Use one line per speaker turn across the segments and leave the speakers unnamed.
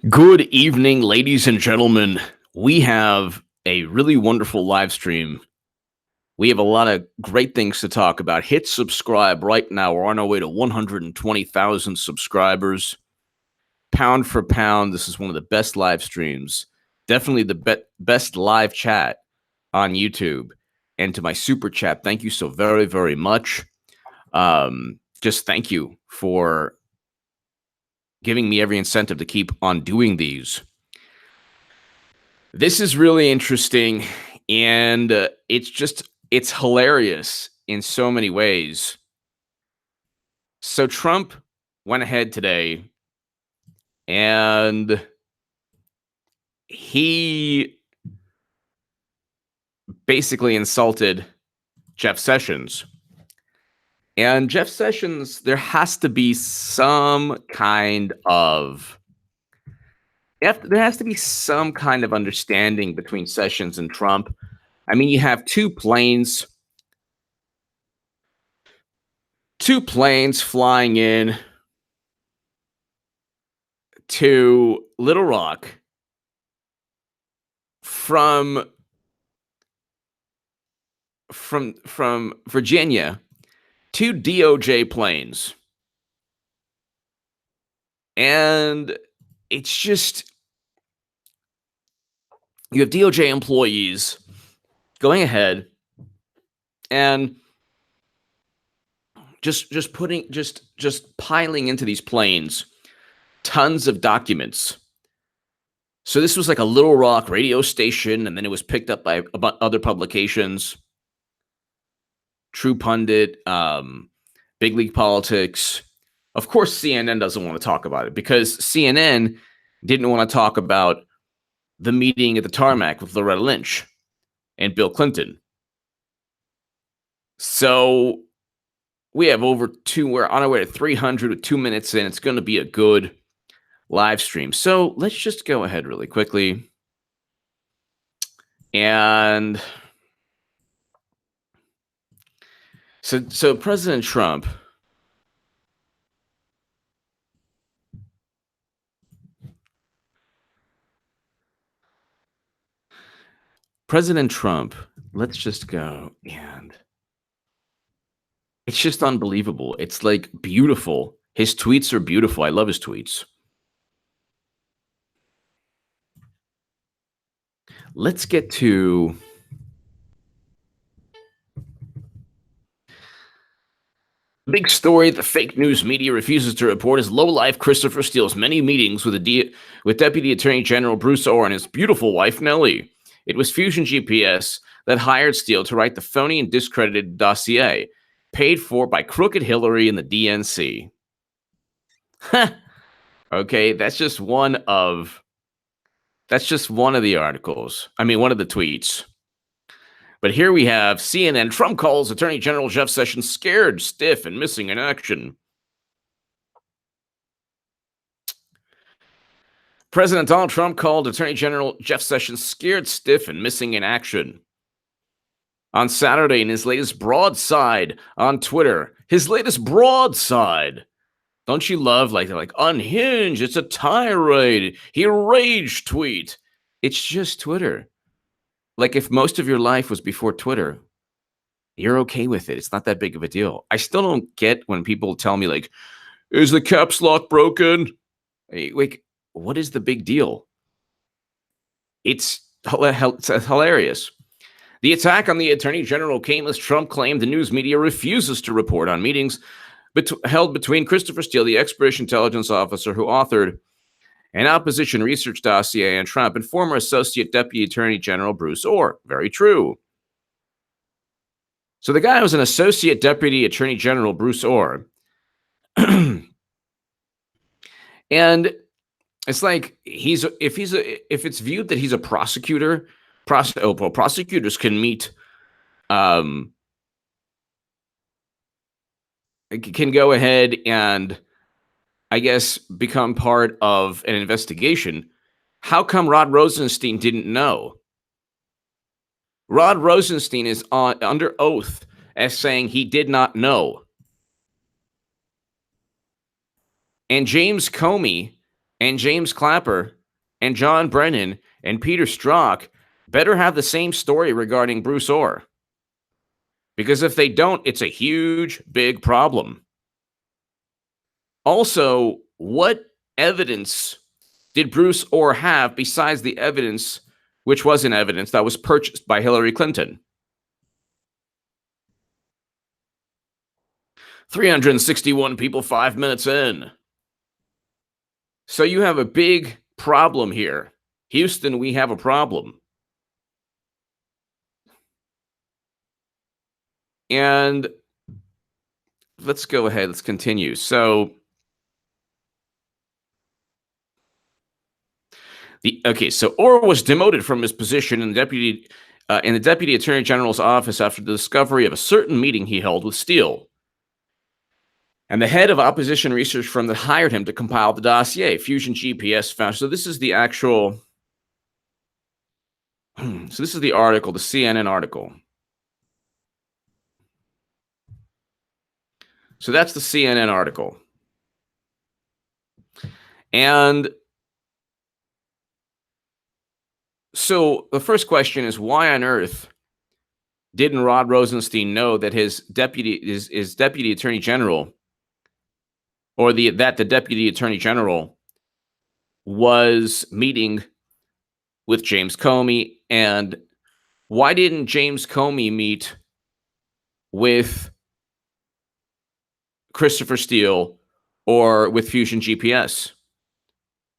Good evening, ladies and gentlemen. We have a really wonderful live stream. We have a lot of great things to talk about. Hit subscribe right now. We're on our way to 120,000 subscribers. Pound for pound, this is one of the best live streams. Definitely the best live chat on YouTube. And to my super chat, thank you so very, very much. Just thank you for giving me every incentive to keep on doing these. This is really interesting, and it's hilarious in so many ways. So Trump went ahead today, and he basically insulted Jeff Sessions. And Jeff Sessions, there has to be some kind of there has to be some kind of understanding between Sessions and Trump. I mean, you have two planes flying in to Little Rock from Virginia, two DOJ planes. And it's just, you have DOJ employees going ahead and just piling into these planes tons of documents. So this was like a Little Rock radio station, and then it was picked up by other publications. True Pundit, Big League Politics. Of course, CNN doesn't want to talk about it because CNN didn't want to talk about the meeting at the tarmac with Loretta Lynch and Bill Clinton. So we have we're on our way to 300 with 2 minutes in. It's going to be a good live stream. So let's just go ahead really quickly. And so President Trump let's just go, and it's just unbelievable. It's like beautiful. His tweets are beautiful. I love his tweets. Let's get to the big story. The fake news media refuses to report as low-life Christopher Steele's many meetings with Deputy Attorney General Bruce Orr and his beautiful wife, Nellie. It was Fusion GPS that hired Steele to write the phony and discredited dossier, paid for by Crooked Hillary and the DNC. Okay, that's just one of the articles. I mean, one of the tweets. But here we have CNN. Trump calls Attorney General Jeff Sessions scared, stiff, and missing in action. President Donald Trump called Attorney General Jeff Sessions scared, stiff, and missing in action on Saturday in his latest broadside on Twitter. His latest broadside. Don't you love, they're like, unhinged, it's a tirade, he rage tweet. It's just Twitter. Like, if most of your life was before Twitter, you're okay with it. It's not that big of a deal. I still don't get when people tell me, like, is the caps lock broken? Like, what is the big deal? It's hilarious. The attack on the Attorney General came as Trump claimed the news media refuses to report on meetings held between Christopher Steele, the ex-British intelligence officer who authored an opposition research dossier on Trump, and former Associate Deputy Attorney General Bruce Orr. Very true. So the guy was an Associate Deputy Attorney General Bruce Orr. And it's like if it's viewed that he's a prosecutor, prosecutors can meet, can go ahead and, I guess, become part of an investigation. How come Rod Rosenstein didn't know? Rod Rosenstein is under oath as saying he did not know. And James Comey and James Clapper and John Brennan and Peter Strzok better have the same story regarding Bruce Orr. Because if they don't, it's a huge, big problem. Also, what evidence did Bruce Orr have besides the evidence, which wasn't evidence, that was purchased by Hillary Clinton? 361 people 5 minutes in. So you have a big problem here. Houston, we have a problem. And let's go ahead. Let's continue. So Orr was demoted from his position in the Deputy Attorney General's office after the discovery of a certain meeting he held with Steele and the head of opposition research firm that hired him to compile the dossier. Fusion GPS found. So this is the actual. So this is the article, the CNN article. So that's the CNN article. And so the first question is, why on earth didn't Rod Rosenstein know that his deputy attorney general, or the deputy attorney general was meeting with James Comey? And why didn't James Comey meet with Christopher Steele or with Fusion GPS?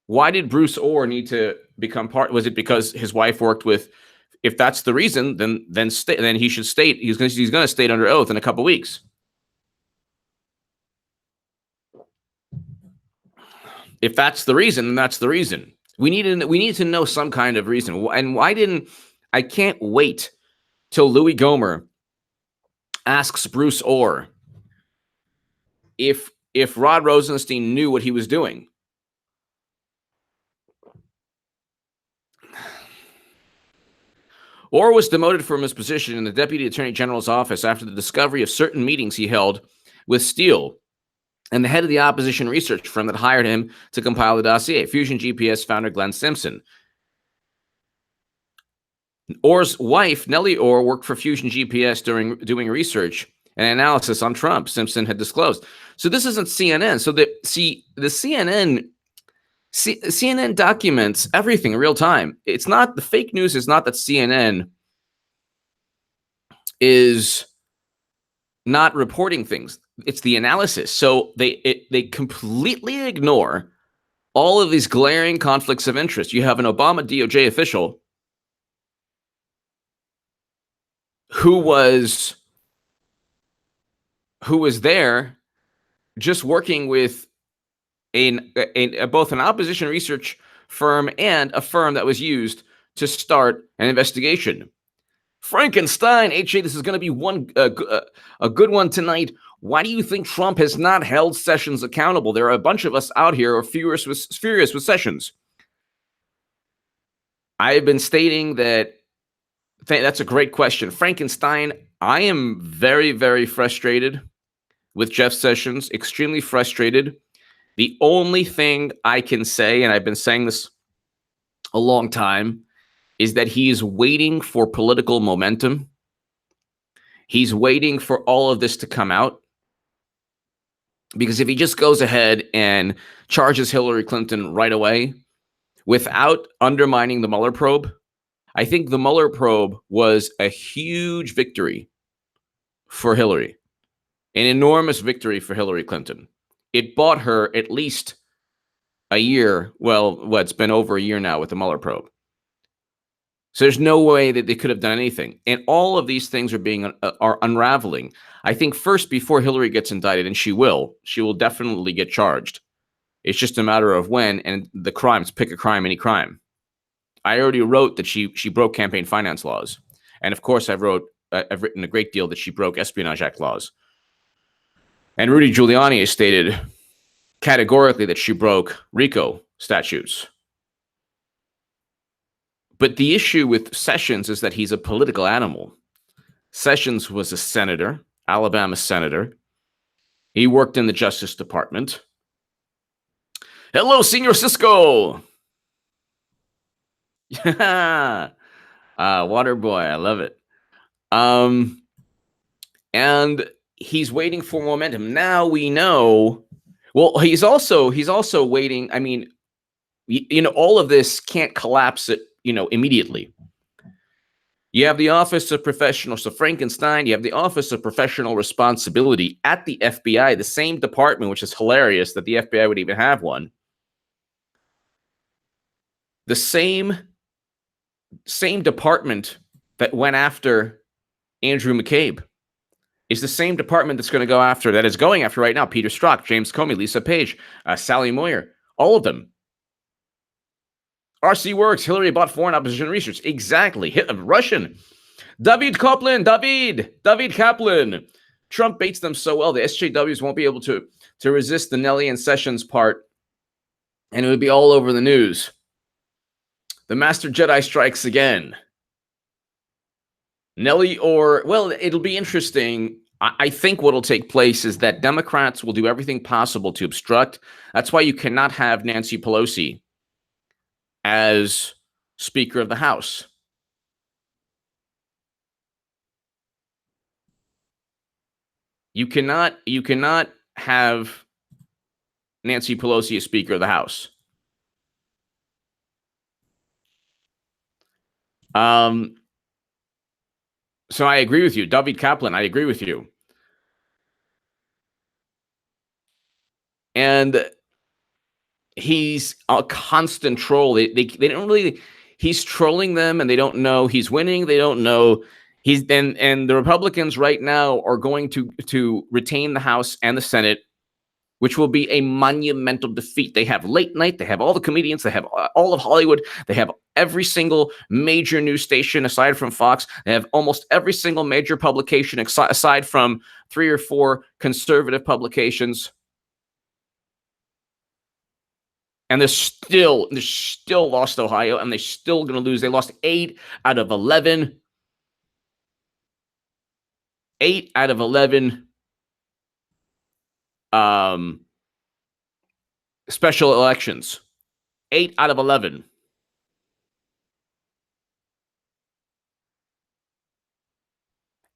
Why did Bruce Orr need to become part? Was it because his wife worked with? If that's the reason, then he should state he's going to state under oath in a couple weeks. If that's the reason, then that's the reason. We need to know some kind of reason. And why didn't I? Can't wait till Louis Gohmert asks Bruce Orr if Rod Rosenstein knew what he was doing. Orr was demoted from his position in the Deputy Attorney General's office after the discovery of certain meetings he held with Steele and the head of the opposition research firm that hired him to compile the dossier, Fusion GPS founder Glenn Simpson. Orr's wife, Nellie Orr, worked for Fusion GPS doing research and analysis on Trump, Simpson had disclosed. So this isn't CNN. So the CNN documents everything in real time. It's not, the fake news is not that CNN is not reporting things. It's the analysis. So they completely ignore all of these glaring conflicts of interest. You have an Obama DOJ official who was there just working with both an opposition research firm and a firm that was used to start an investigation. Frankenstein, HA, this is going to be a good one tonight. Why do you think Trump has not held Sessions accountable? There are a bunch of us out here who are furious with Sessions. I have been stating that. That's a great question. Frankenstein, I am very, very frustrated with Jeff Sessions, extremely frustrated. The only thing I can say, and I've been saying this a long time, is that he is waiting for political momentum. He's waiting for all of this to come out. Because if he just goes ahead and charges Hillary Clinton right away without undermining the Mueller probe, I think the Mueller probe was a huge victory for Hillary, an enormous victory for Hillary Clinton. It bought her at least a year. Well, it's been over a year now with the Mueller probe. So there's no way that they could have done anything. And all of these things are unraveling. I think first, before Hillary gets indicted, and she will definitely get charged. It's just a matter of when, and the crimes, pick a crime, any crime. I already wrote that she broke campaign finance laws. And of course, I've written a great deal that she broke Espionage Act laws. And Rudy Giuliani has stated categorically that she broke RICO statutes. But the issue with Sessions is that he's a political animal. Sessions was a senator, Alabama senator. He worked in the Justice Department. Hello, Senior Cisco. Yeah. Water boy, I love it. And he's waiting for momentum. Now we know. Well, he's also waiting. I mean, all of this can't collapse it, immediately. You have the Office of Professional, so Frankenstein, you have the Office of Professional Responsibility at the FBI, the same department, which is hilarious that the FBI would even have one. The same department that went after Andrew McCabe is the same department that is going after right now Peter Strzok, James Comey, Lisa Page, Sally Moyer, all of them. RC Works, Hillary bought foreign opposition research. Exactly. Russian. David Kaplan. Trump baits them so well, the SJWs won't be able to resist the Nelly and Sessions part, and it would be all over the news. The Master Jedi strikes again. Nelly it'll be interesting. I think what will take place is that Democrats will do everything possible to obstruct. That's why you cannot have Nancy Pelosi as Speaker of the House. You cannot have Nancy Pelosi as Speaker of the House. So I agree with you. David Kaplan, I agree with you. And he's a constant troll. They don't really, he's trolling them and they don't know he's winning. They don't know and the Republicans right now are going to retain the House and the Senate, which will be a monumental defeat. They have late night. They have all the comedians. They have all of Hollywood. They have every single major news station aside from Fox. They have almost every single major publication aside from 3 or 4 conservative publications. And they're still lost Ohio, and they're still going to lose. They lost 8 out of 11. 8 out of 11 special elections. 8 out of 11.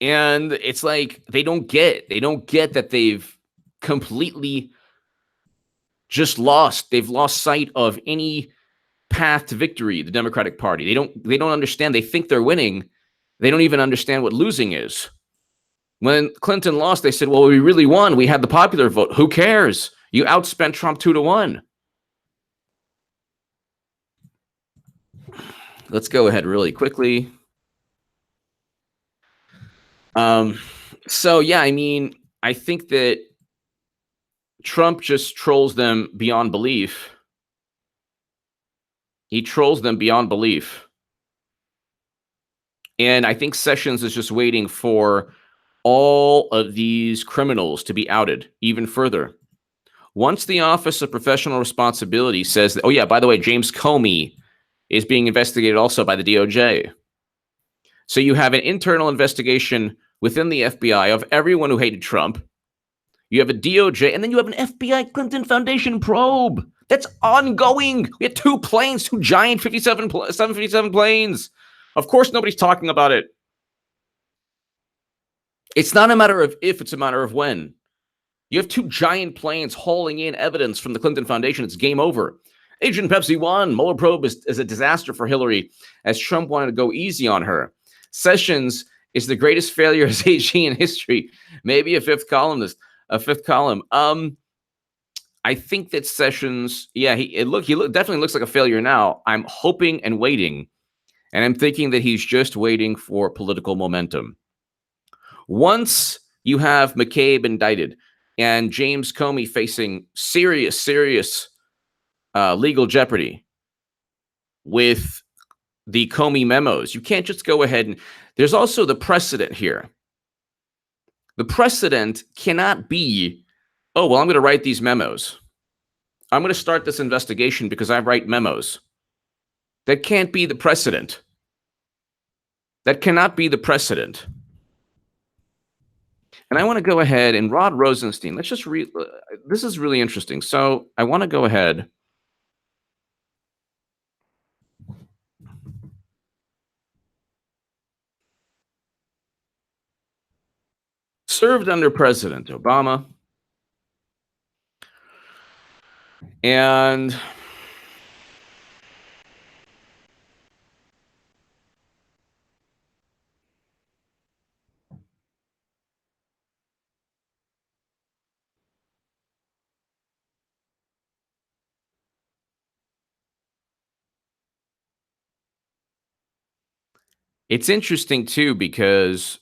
And it's like they don't get that they've completely just lost. They've lost sight of any path to victory, the Democratic Party. They don't understand. They think they're winning. They don't even understand what losing is. When Clinton lost, they said, well, we really won. We had the popular vote. Who cares? You outspent Trump 2-1. Let's go ahead really quickly. So, yeah, I mean, I think that Trump just trolls them beyond belief. He trolls them beyond belief. And I think Sessions is just waiting for all of these criminals to be outed even further. Once the Office of Professional Responsibility says that, oh yeah, by the way, James Comey is being investigated also by the DOJ. So you have an internal investigation within the FBI of everyone who hated Trump. You have a DOJ, and then you have an FBI Clinton Foundation probe that's ongoing. We had 2 planes, 2 giant 757 planes. Of course, nobody's talking about it. It's not a matter of if, it's a matter of when. You have 2 giant planes hauling in evidence from the Clinton Foundation. It's game over. Agent Pepsi won. Mueller probe is a disaster for Hillary, as Trump wanted to go easy on her. Sessions is the greatest failure as AG in history. Maybe a fifth column. I think that Sessions, yeah, he definitely looks like a failure now. I'm hoping and waiting, and I'm thinking that he's just waiting for political momentum. Once you have McCabe indicted and James Comey facing serious legal jeopardy with the Comey memos, you can't just go ahead and there's also the precedent here. The precedent cannot be, oh, well, I'm going to write these memos. I'm going to start this investigation because I write memos. That can't be the precedent. That cannot be the precedent. And I want to go ahead and Rod Rosenstein, let's just read. This is really interesting. So I want to go ahead served under President Obama. And it's interesting too, because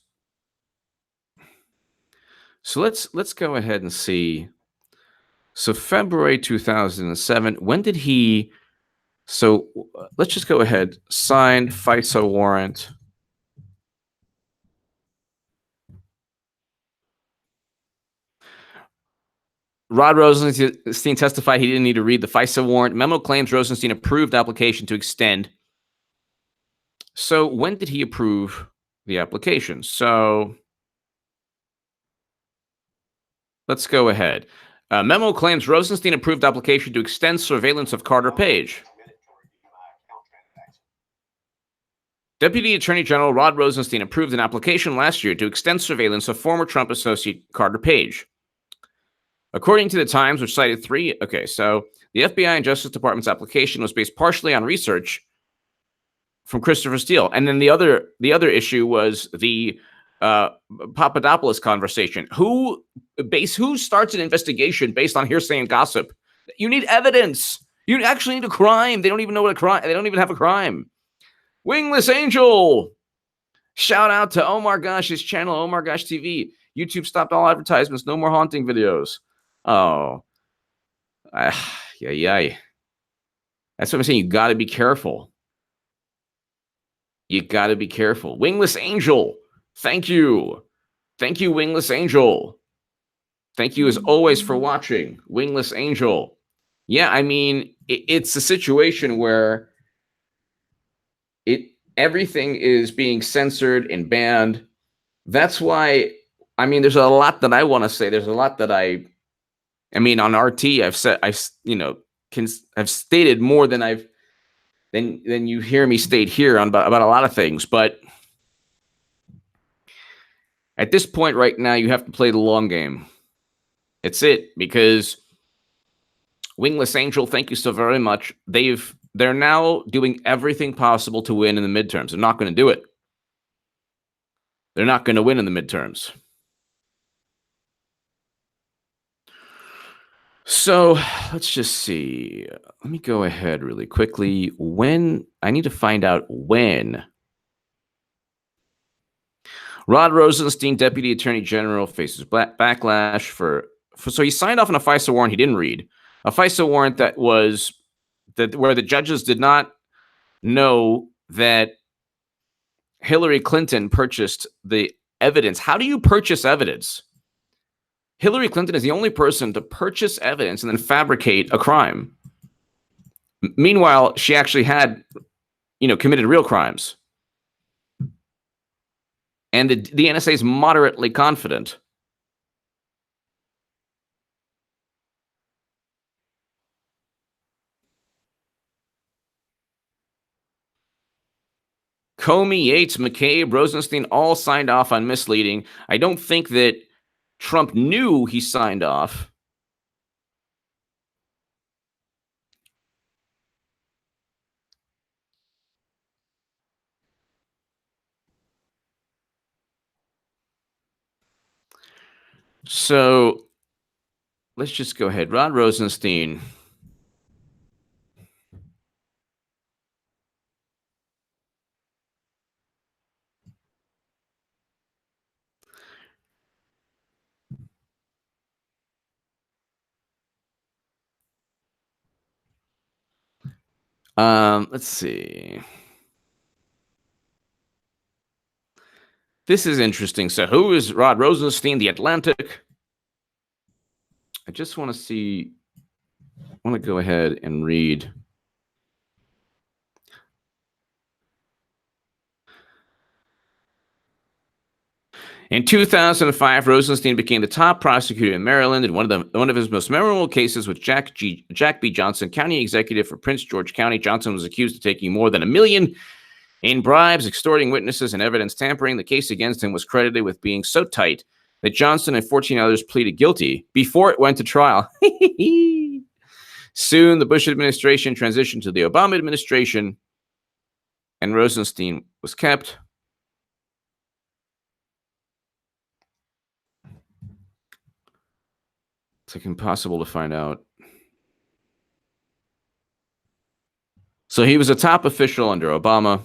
so let's go ahead and see. So February 2007, when did he, so let's just go ahead, signed FISA warrant. Rod Rosenstein testified he didn't need to read the FISA warrant. Memo claims Rosenstein approved application to extend. So when did he approve the application? So let's go ahead. Memo claims Rosenstein approved application to extend surveillance of Carter Page. Deputy Attorney General Rod Rosenstein approved an application last year to extend surveillance of former Trump associate Carter Page. According to the Times, which cited so the FBI and Justice Department's application was based partially on research from Christopher Steele. And then the other issue was the Papadopoulos conversation. Who starts an investigation based on hearsay and gossip? You need evidence. You actually need a crime. They don't even know what a crime. They don't even have a crime. Wingless Angel. Shout out to Omar Gosh's channel, Omar Gosh TV. YouTube stopped all advertisements. No more haunting videos. Oh. Yeah. That's what I'm saying. You got to be careful. You got to be careful. Wingless Angel. Thank you. Thank you, Wingless Angel. Thank you as always for watching, Wingless Angel. Yeah, I mean, it's a situation where everything is being censored and banned. That's why, I mean, there's a lot that I want to say. There's a lot that I mean, on RT, I've stated more than than you hear me state here on about a lot of things. But at this point right now, you have to play the long game. It's it, because Wingless Angel, thank you so very much. They're now doing everything possible to win in the midterms. They're not going to do it. They're not going to win in the midterms. So let's just see. Let me go ahead really quickly. I need to find out when Rod Rosenstein, Deputy Attorney General, faces backlash so he signed off on a FISA warrant he didn't read. A FISA warrant where the judges did not know that Hillary Clinton purchased the evidence. How do you purchase evidence? Hillary Clinton is the only person to purchase evidence and then fabricate a crime. Meanwhile, she actually had, committed real crimes. And the NSA is moderately confident. Comey, Yates, McCabe, Rosenstein all signed off on misleading. I don't think that Trump knew he signed off. So let's just go ahead. Rod Rosenstein. Let's see. This is interesting. So who is Rod Rosenstein? The Atlantic. I just want to see. I want to go ahead and read. In 2005, Rosenstein became the top prosecutor in Maryland in one of his most memorable cases with Jack B. Johnson, county executive for Prince George County. Johnson was accused of taking more than $1 million in bribes, extorting witnesses, and evidence tampering. The case against him was credited with being so tight that Johnson and 14 others pleaded guilty before it went to trial. Soon, the Bush administration transitioned to the Obama administration, and Rosenstein was kept. It's like impossible to find out. So he was a top official under Obama.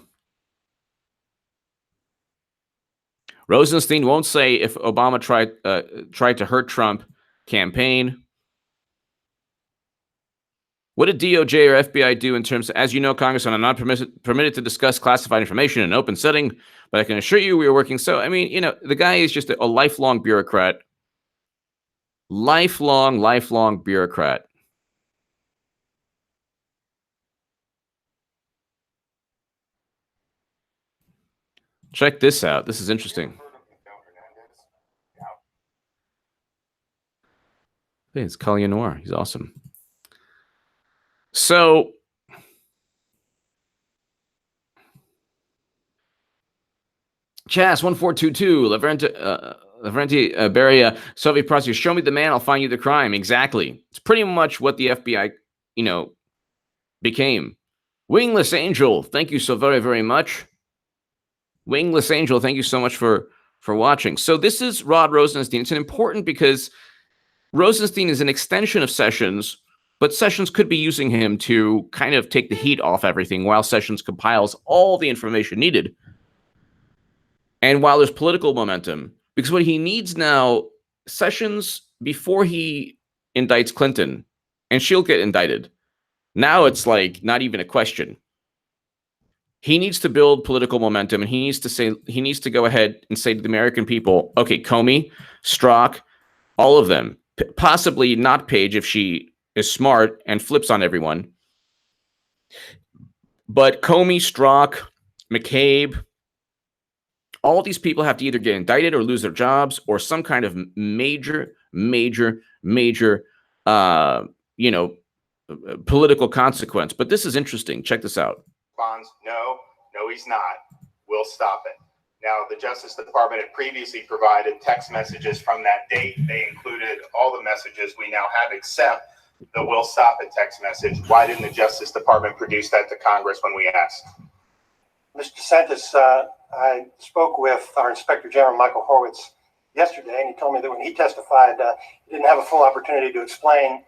Rosenstein won't say if Obama tried to hurt Trump campaign. What did DOJ or FBI do in terms of, as you know, Congressman, I'm not permitted to discuss classified information in an open setting, but I can assure you we are working. So, I mean, you know, the guy is just a lifelong bureaucrat. Lifelong bureaucrat. Check this out. This is interesting. Hey, it's Collier Noir. He's awesome. So, Chas1422, Lavrenti Beria, Soviet prosecutor, show me the man, I'll find you the crime. Exactly. It's pretty much what the FBI, you know, became. Wingless Angel, thank you so very, very much. Wingless Angel, thank you so much for watching. So this is Rod Rosenstein. It's important because Rosenstein is an extension of Sessions, but Sessions could be using him to kind of take the heat off everything while Sessions compiles all the information needed. And while there's political momentum, because what he needs now, Sessions, before he indicts Clinton, and she'll get indicted, now it's like not even a question. He needs to build political momentum, and he needs to go ahead and say to the American people, okay, Comey, Strzok, all of them, possibly not Page if she is smart and flips on everyone, but Comey, Strzok, McCabe, all these people have to either get indicted or lose their jobs or some kind of major, you know, political consequence. But this is interesting. Check this out.
No, he's not. We'll stop it. Now, the Justice Department had previously provided text messages from that date. They included all the messages we now have except the "we'll stop it" text message. Why didn't the Justice Department produce that to Congress when we asked?
Mr. DeSantis, I spoke with our Inspector General, Michael Horwitz, yesterday, and he told me that when he testified, he didn't have a full opportunity to explain,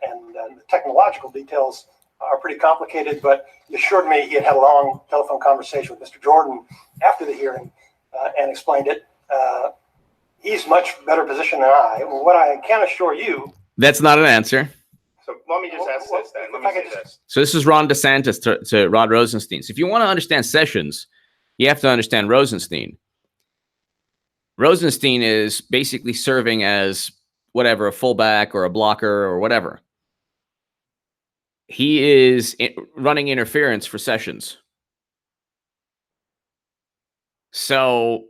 and the technological details are pretty complicated, but he assured me he had had a long telephone conversation with Mr. Jordan after the hearing and explained it. He's much better positioned than I. What I can assure you...
That's not an answer.
So let me just ask this then. Let me say this.
So this is Ron DeSantis to Rod Rosenstein. So if you want to understand Sessions, you have to understand Rosenstein. Rosenstein is basically serving as whatever, a fullback or a blocker or whatever. He is running interference for Sessions. So,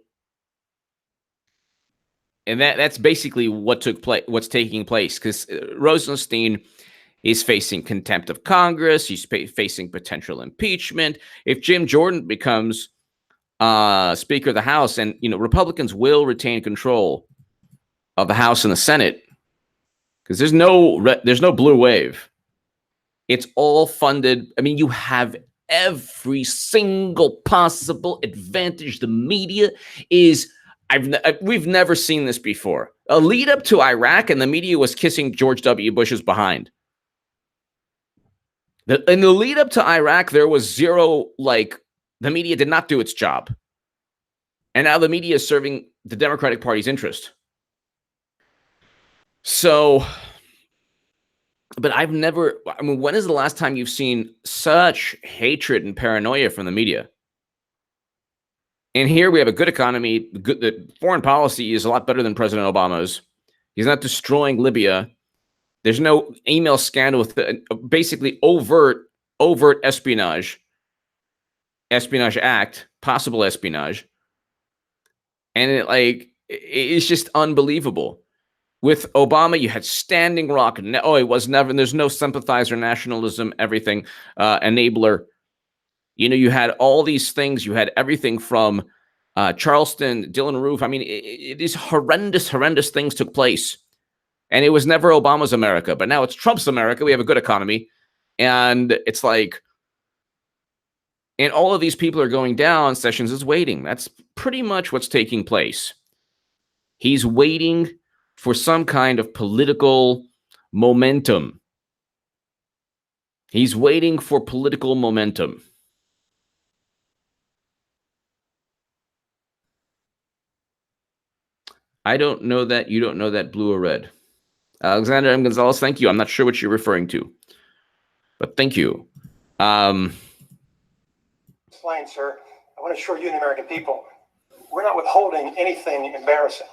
and that's basically what took place, what's taking place, because Rosenstein is facing contempt of Congress. He's facing potential impeachment. If Jim Jordan becomes Speaker of the House, and you know, Republicans will retain control of the House and the Senate, because there's no blue wave. It's all funded. I mean, you have every single possible advantage. The media is, we've never seen this before. A lead up to Iraq, and the media was kissing George W. Bush's behind. In the lead up to Iraq, there was zero, like, the media did not do its job. And now the media is serving the Democratic Party's interest. So, but I've never, I mean, when is the last time you've seen such hatred and paranoia from the media? And here we have a good economy. The foreign policy is a lot better than President Obama's. He's not destroying Libya. There's no email scandal with basically overt espionage act, possible espionage. And it's just unbelievable. With Obama, you had Standing Rock. It was never, there's no sympathizer, nationalism, everything, enabler. You know, you had all these things. You had everything from Charleston, Dylan Roof. I mean, these horrendous things took place. And it was never Obama's America, but now it's Trump's America. We have a good economy. And it's like, and all of these people are going down. Sessions is waiting. That's pretty much what's taking place. He's waiting for some kind of political momentum. He's waiting for political momentum. I don't know that. You don't know that, blue or red. Alexander M. Gonzalez, thank you. I'm not sure what you're referring to, but thank you.
Explain, sir. I want to assure you and the American people, we're not withholding anything embarrassing.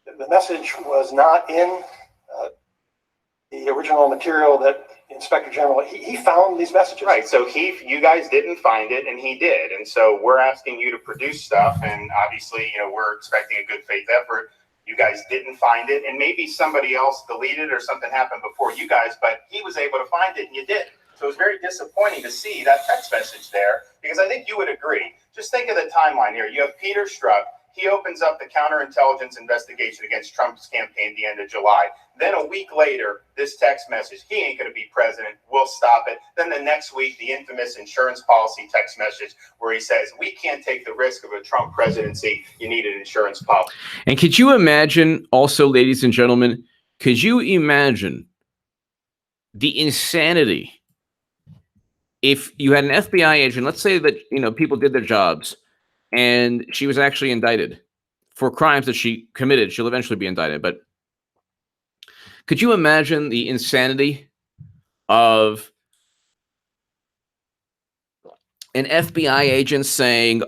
The message was not in the original material that Inspector General, he found these messages.
Right. So you guys didn't find it, and he did. And so we're asking you to produce stuff, and obviously, we're expecting a good faith effort. You guys didn't find it, and maybe somebody else deleted or something happened before you guys, but he was able to find it, and you did. So it was very disappointing to see that text message there, because I think you would agree. Just think of the timeline here. You have Peter Strzok. He opens up the counterintelligence investigation against Trump's campaign at the end of July. Then a week later, this text message, he ain't going to be president. We'll stop it. Then the next week, the infamous insurance policy text message where he says, we can't take the risk of a Trump presidency. You need an insurance policy.
And could you imagine also, ladies and gentlemen, could you imagine the insanity if you had an FBI agent, let's say that, people did their jobs, and she was actually indicted for crimes that she committed. She'll eventually be indicted. But could you imagine the insanity of an FBI agent saying,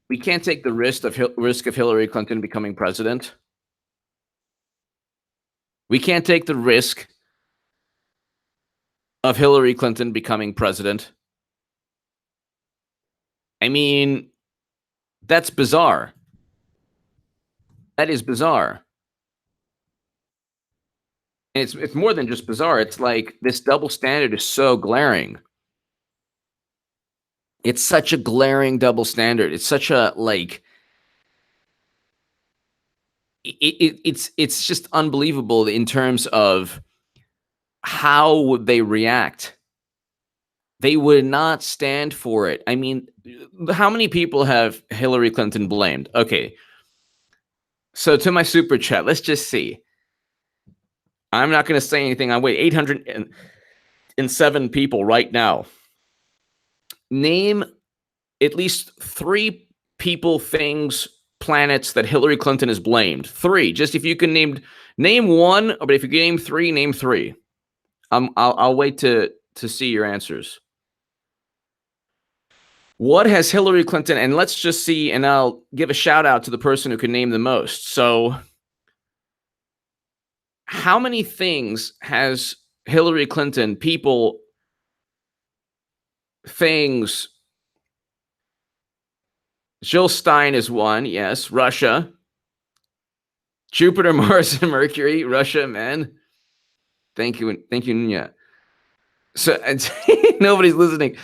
we can't take the risk of Hillary Clinton becoming president. We can't take the risk of Hillary Clinton becoming president. I mean, that's bizarre. That is bizarre. And it's more than just bizarre. It's like this double standard is so glaring. It's such a glaring double standard. It's such a it's just unbelievable in terms of how would they react. They would not stand for it. I mean, how many people have Hillary Clinton blamed? Okay. So to my super chat, let's just see. I'm not going to say anything. I'm waiting 807 people right now. Name at least 3 people, things, planets that Hillary Clinton has blamed. 3. Just if you can name 1, but if you can name 3, name 3. I'll wait to see your answers. What has Hillary Clinton, and let's just see, and I'll give a shout out to the person who can name the most. So how many things has Hillary Clinton, people, things? Jill Stein is 1, yes. Russia. Jupiter, Mars, and Mercury. Russia, man. Thank you, Nunya. So nobody's listening.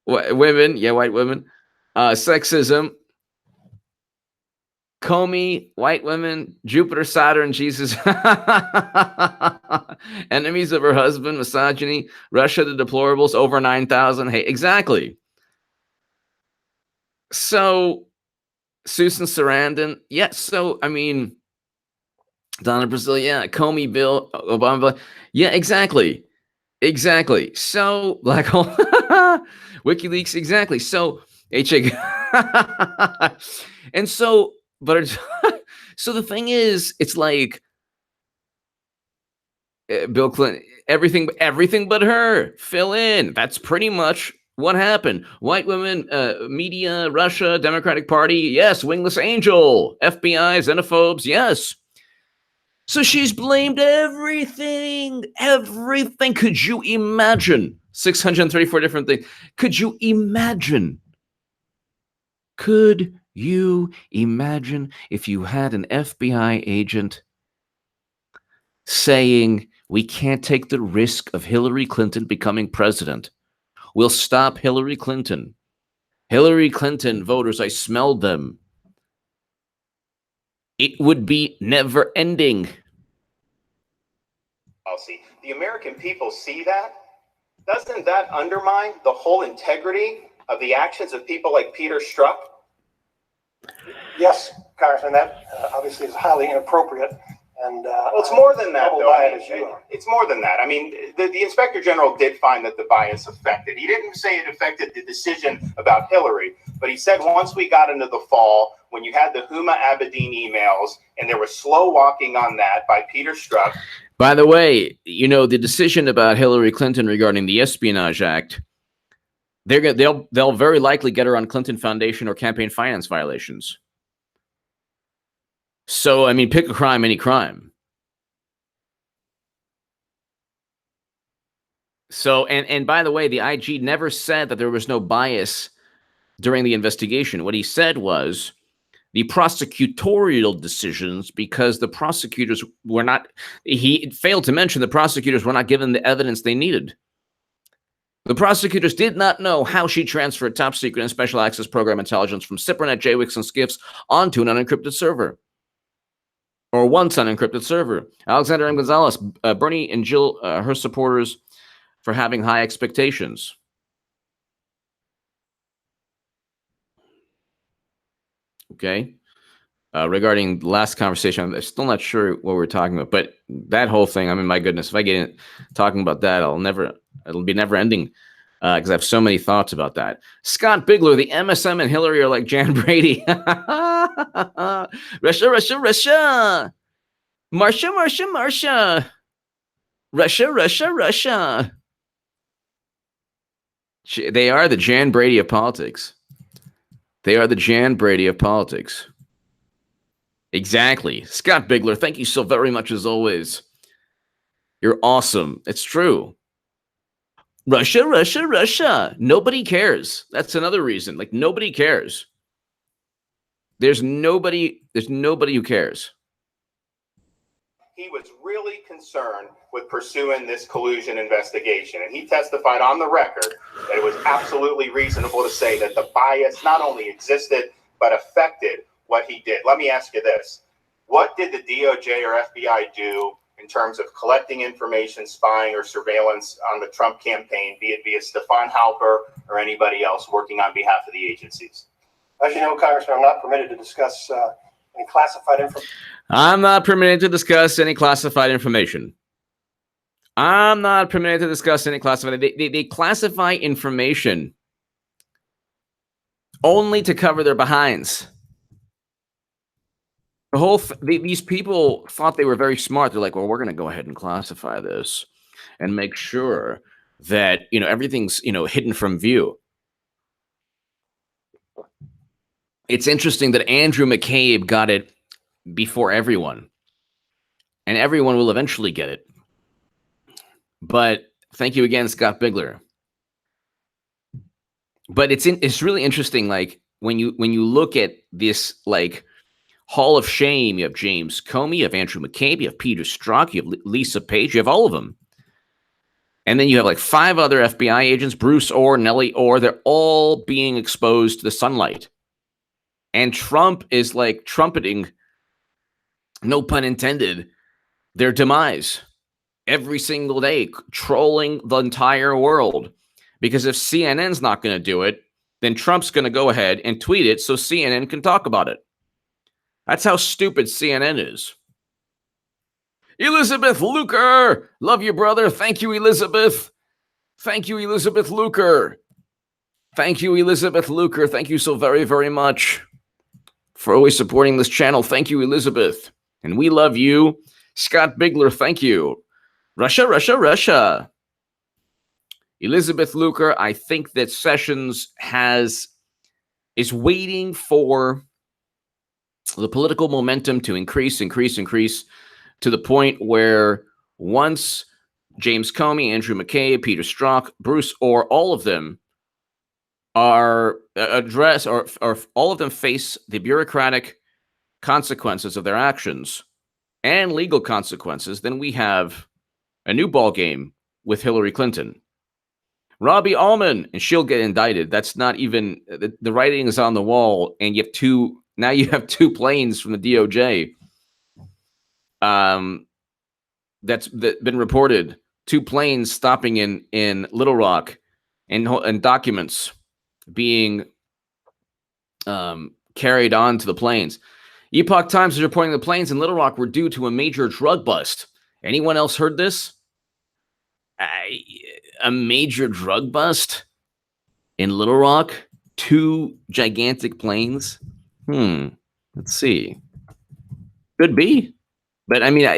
Women, yeah, white women. Sexism. Comey, white women. Jupiter, Saturn, Jesus. Enemies of her husband, misogyny. Russia, the deplorables, over 9,000. Hey, exactly. So, Susan Sarandon, yes. So, I mean, Donna Brazil, yeah. Comey, Bill, Obama, yeah, exactly. So, Black Hole, WikiLeaks, exactly. So, and so, but so the thing is, it's like Bill Clinton, everything but her. Fill in. That's pretty much what happened. White women, media, Russia, Democratic Party, yes. Wingless angel, FBI, xenophobes, yes. So she's blamed everything. Could you imagine? 634 different things. Could you imagine? Could you imagine if you had an FBI agent saying, We can't take the risk of Hillary Clinton becoming president. We'll stop Hillary Clinton. Hillary Clinton voters, I smelled them. It would be never ending.
The American people see that. Doesn't that undermine the whole integrity of the actions of people like Peter Strzok?
Yes, Congressman, that obviously is highly inappropriate. And
well, it's more than that, though.
It's
more than that. I mean, the Inspector General did find that the bias affected. He didn't say it affected the decision about Hillary, but he said once we got into the fall, when you had the Huma Abedin emails, and there was slow walking on that by Peter Strzok.
By the way, you know, the decision about Hillary Clinton regarding the Espionage Act, they'll very likely get her on Clinton Foundation or campaign finance violations. So, I mean, pick a crime, any crime. So, and by the way, the IG never said that there was no bias during the investigation. What he said was the prosecutorial decisions, because the prosecutors were not, he failed to mention the prosecutors were not given the evidence they needed. The prosecutors did not know how she transferred top secret and special access program intelligence from SIPRNet, JWICs, and SCIFs onto an unencrypted server. Or once unencrypted server. Alexander M. Gonzalez, Bernie and Jill, her supporters, for having high expectations. Okay. Regarding the last conversation, I'm still not sure what we're talking about, but that whole thing, I mean, my goodness, if I get in talking about that, it'll be never ending because I have so many thoughts about that. Scott Bigler, the MSM and Hillary are like Jan Brady. Russia, Russia, Russia. Marcia, Marcia, Marcia. Russia, Russia, Russia. They are the Jan Brady of politics. They are the Jan Brady of politics. Exactly. Scott Bigler, thank you so very much as always. You're awesome. It's true. Russia, Russia, Russia. Nobody cares. That's another reason. Like, nobody cares. There's nobody who cares.
He was really concerned with pursuing this collusion investigation. And he testified on the record that it was absolutely reasonable to say that the bias not only existed, but affected what he did. Let me ask you this. What did the DOJ or FBI do in terms of collecting information, spying, or surveillance on the Trump campaign, be it via Stefan Halper or anybody else working on behalf of the agencies?
As you know, Congressman, I'm not permitted to discuss any classified information.
I'm not permitted to discuss any classified information. I'm not permitted to discuss any classified. They classify information only to cover their behinds. The whole these people thought they were very smart. They're like, well, we're going to go ahead and classify this and make sure that, you know, everything's, you know, hidden from view. It's interesting that Andrew McCabe got it before everyone, and everyone will eventually get it. But thank you again, Scott Bigler. But it's really interesting, like when you look at this like Hall of Shame, you have James Comey, you have Andrew McCabe, you have Peter Strzok, you have Lisa Page, you have all of them. And then you have like 5 other FBI agents, Bruce Orr, Nellie Orr, they're all being exposed to the sunlight. And Trump is like trumpeting, no pun intended, their demise every single day, trolling the entire world. Because if CNN's not going to do it, then Trump's going to go ahead and tweet it so CNN can talk about it. That's how stupid CNN is. Elizabeth Luker, love you, brother. Thank you, Elizabeth. Thank you, Elizabeth Luker. Thank you, Elizabeth Luker. Thank you so very, very much for always supporting this channel. Thank you, Elizabeth. And we love you. Scott Bigler, thank you. Russia, Russia, Russia. Elizabeth Luker, I think that Sessions is waiting for the political momentum to increase to the point where once James Comey, Andrew McCabe, Peter Strzok, Bruce Orr, all of them are addressed, or all of them face the bureaucratic consequences of their actions and legal consequences, then we have a new ball game with Hillary Clinton. Robbie Allman, and she'll get indicted. That's not even, the writing is on the wall, and you have two planes from the DOJ that's been reported. Two planes stopping in Little Rock, and documents being carried on to the planes. Epoch Times is reporting the planes in Little Rock were due to a major drug bust. Anyone else heard this? A major drug bust in Little Rock? Two gigantic planes? Let's see. Could be. But I mean,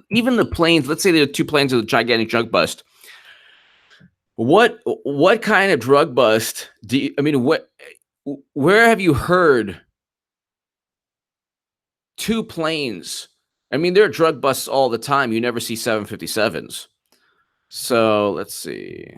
even the planes, let's say there are two planes with a gigantic drug bust. What kind of drug bust where have you heard two planes? I mean, there are drug busts all the time. You never see 757s. So let's see.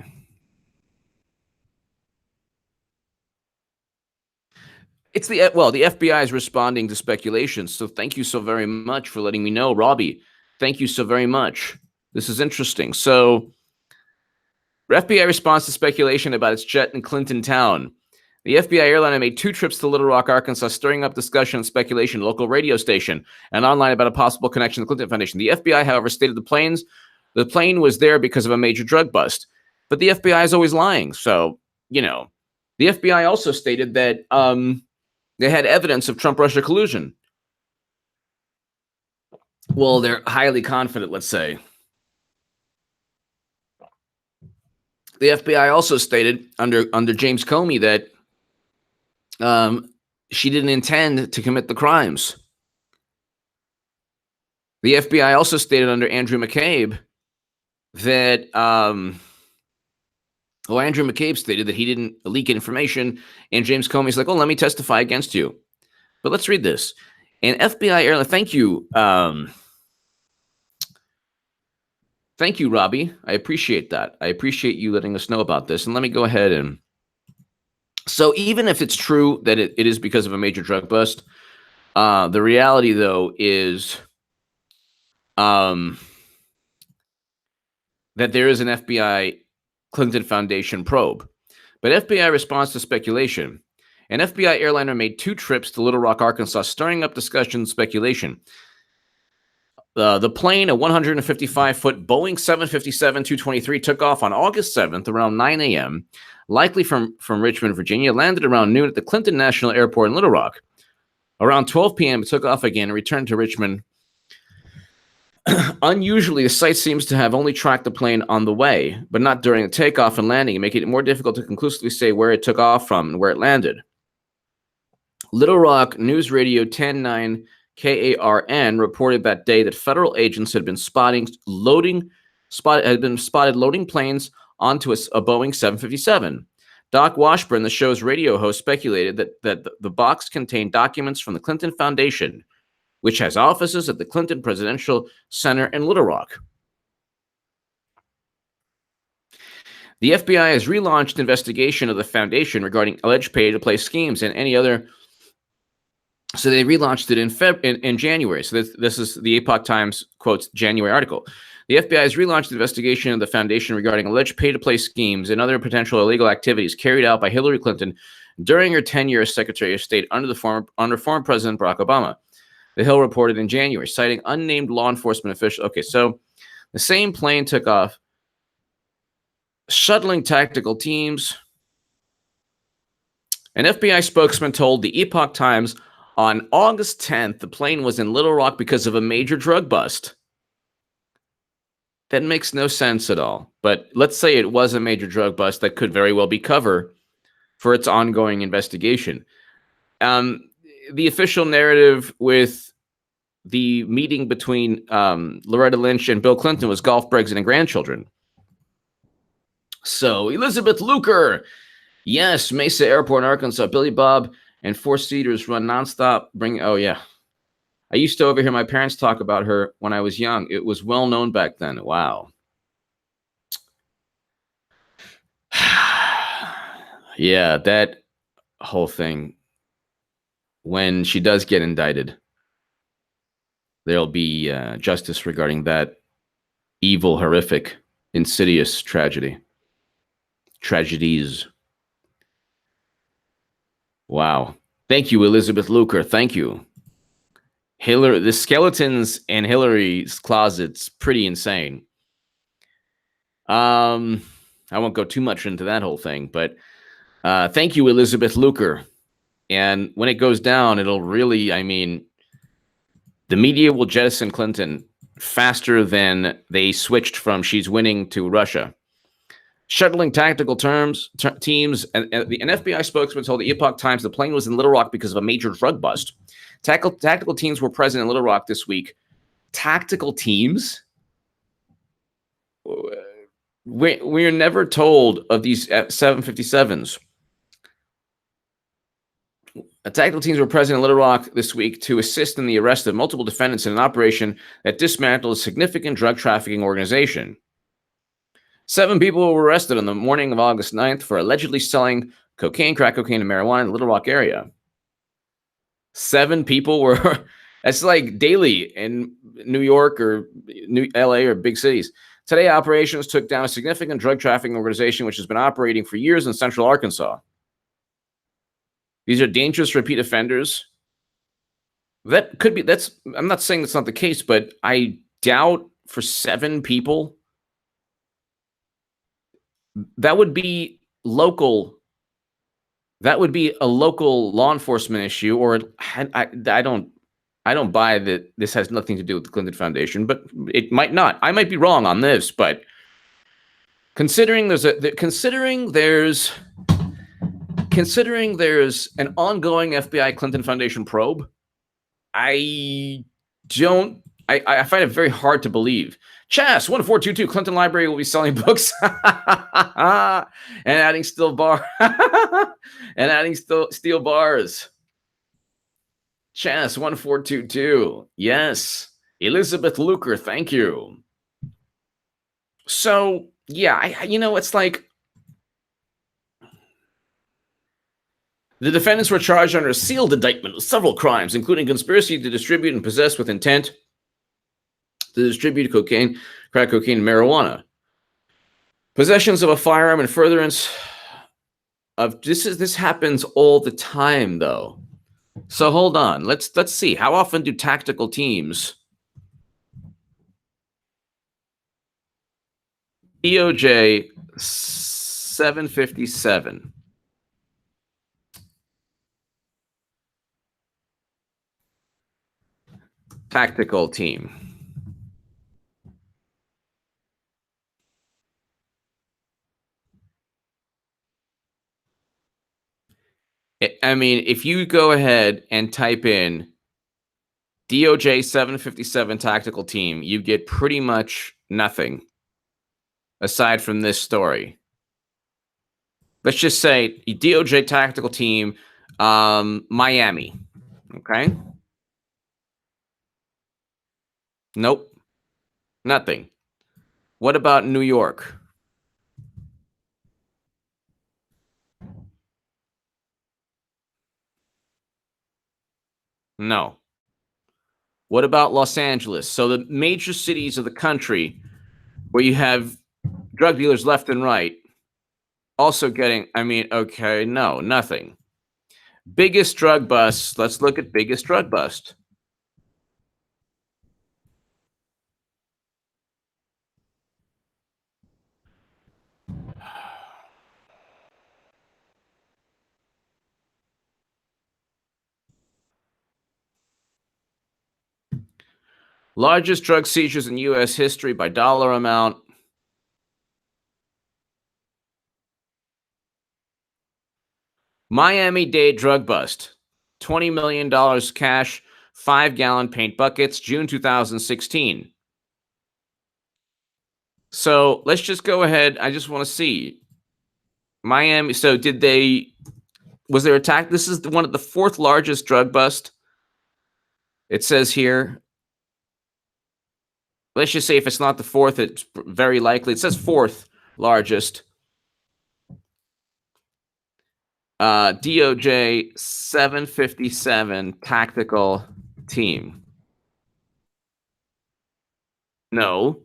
It's the FBI is responding to speculation. So thank you so very much for letting me know, Robbie. Thank you so very much. This is interesting. So FBI responds to speculation about its jet in Clinton Town. The FBI airliner made 2 trips to Little Rock, Arkansas, stirring up discussion and speculation, local radio station, and online about a possible connection to the Clinton Foundation. The FBI, however, stated the plane was there because of a major drug bust. But the FBI is always lying. So, the FBI also stated that they had evidence of Trump-Russia collusion. Well, they're highly confident, let's say. The FBI also stated under James Comey that she didn't intend to commit the crimes. The FBI also stated under Andrew McCabe that Andrew McCabe stated that he didn't leak information, and James Comey's like, "Oh, let me testify against you." But let's read this. An FBI airline, thank you, Robbie. I appreciate that. I appreciate you letting us know about this. And let me go ahead and. So even if it's true that it is because of a major drug bust, the reality, though, is that there is an FBI Clinton Foundation probe. But FBI responds to speculation. An FBI airliner made 2 trips to Little Rock, Arkansas, stirring up discussion and speculation. The plane, a 155-foot Boeing 757-223, took off on August 7th around 9 a.m., likely from Richmond, Virginia, landed around noon at the Clinton National Airport in Little Rock. Around 12 p.m., it took off again and returned to Richmond. Unusually, the site seems to have only tracked the plane on the way, but not during the takeoff and landing, making it more difficult to conclusively say where it took off from and where it landed. Little Rock News Radio 10-9 KARN reported that day that federal agents had been spotted loading planes onto a Boeing 757. Doc Washburn, the show's radio host, speculated that the box contained documents from the Clinton Foundation, which has offices at the Clinton Presidential Center in Little Rock. The FBI has relaunched investigation of the foundation regarding alleged pay-to-play schemes and any other. So they relaunched it in January. So this is the Epoch Times quotes January article. The FBI has relaunched the investigation of the foundation regarding alleged pay-to-play schemes and other potential illegal activities carried out by Hillary Clinton during her tenure as Secretary of State under former President Barack Obama. The Hill reported in January, citing unnamed law enforcement officials. Okay, so the same plane took off, shuttling tactical teams. An FBI spokesman told the Epoch Times on August 10th the plane was in Little Rock because of a major drug bust. That makes no sense at all. But let's say it was a major drug bust that could very well be cover for its ongoing investigation. The official narrative with the meeting between Loretta Lynch and Bill Clinton was golf, Brexit, and grandchildren. So Elizabeth Luker, yes, Mesa Airport in Arkansas, Billy Bob and Four Cedars run nonstop. Oh yeah, I used to overhear my parents talk about her when I was young. It was well known back then. Wow. Yeah, that whole thing. When she does get indicted, there'll be justice regarding that evil, horrific, insidious tragedy. Tragedies. Wow. Thank you, Elizabeth Luker. Thank you. Hillary, the skeletons in Hillary's closet's pretty insane. I won't go too much into that whole thing, but thank you, Elizabeth Luker. And when it goes down, it'll really, I mean, the media will jettison Clinton faster than they switched from she's winning to Russia. Shuttling tactical teams, and an FBI spokesman told the Epoch Times the plane was in Little Rock because of a major drug bust. Tactical teams were present in Little Rock this week. Tactical teams? We're never told of these 757s. Tactical teams were present in Little Rock this week to assist in the arrest of multiple defendants in an operation that dismantled a significant drug trafficking organization. 7 people were arrested on the morning of August 9th for allegedly selling cocaine, crack cocaine, and marijuana in the Little Rock area. 7 people were, that's like daily in New York or LA or big cities. Today, operations took down a significant drug trafficking organization which has been operating for years in central Arkansas. These are dangerous repeat offenders. That could be, I'm not saying that's not the case, but I doubt for 7 people, that would be local. That would be a local law enforcement issue, or I don't buy that this has nothing to do with the Clinton Foundation, but it might not. I might be wrong on this, but considering there's an ongoing FBI Clinton Foundation probe, I find it very hard to believe. Chas 1422 Clinton Library will be selling books and adding steel bars. Chas 1422. Yes. Elizabeth Luker, thank you. So, yeah, it's like the defendants were charged under a sealed indictment with several crimes, including conspiracy to distribute and possess with intent to distribute cocaine, crack cocaine, and marijuana. Possessions of a firearm and furtherance of this happens all the time, though. So hold on. Let's see. How often do tactical teams DOJ 757 tactical team? I mean, if you go ahead and type in DOJ 757 tactical team, you get pretty much nothing aside from this story. Let's just say DOJ tactical team, Miami. Okay. Nope. Nothing. What about New York? No. What about Los Angeles? So the major cities of the country where you have drug dealers left and right also getting, okay, no, nothing. Biggest drug bust. Let's look at biggest drug bust. Largest drug seizures in U.S. history by dollar amount. Miami-Dade drug bust. $20 million cash, 5-gallon paint buckets, June 2016. So let's just go ahead. I just want to see. Miami. So was there attack? This is one of the 4th largest drug bust. It says here. Let's just say if it's not the 4th, it's very likely. It says 4th largest. DOJ 757 tactical team. No.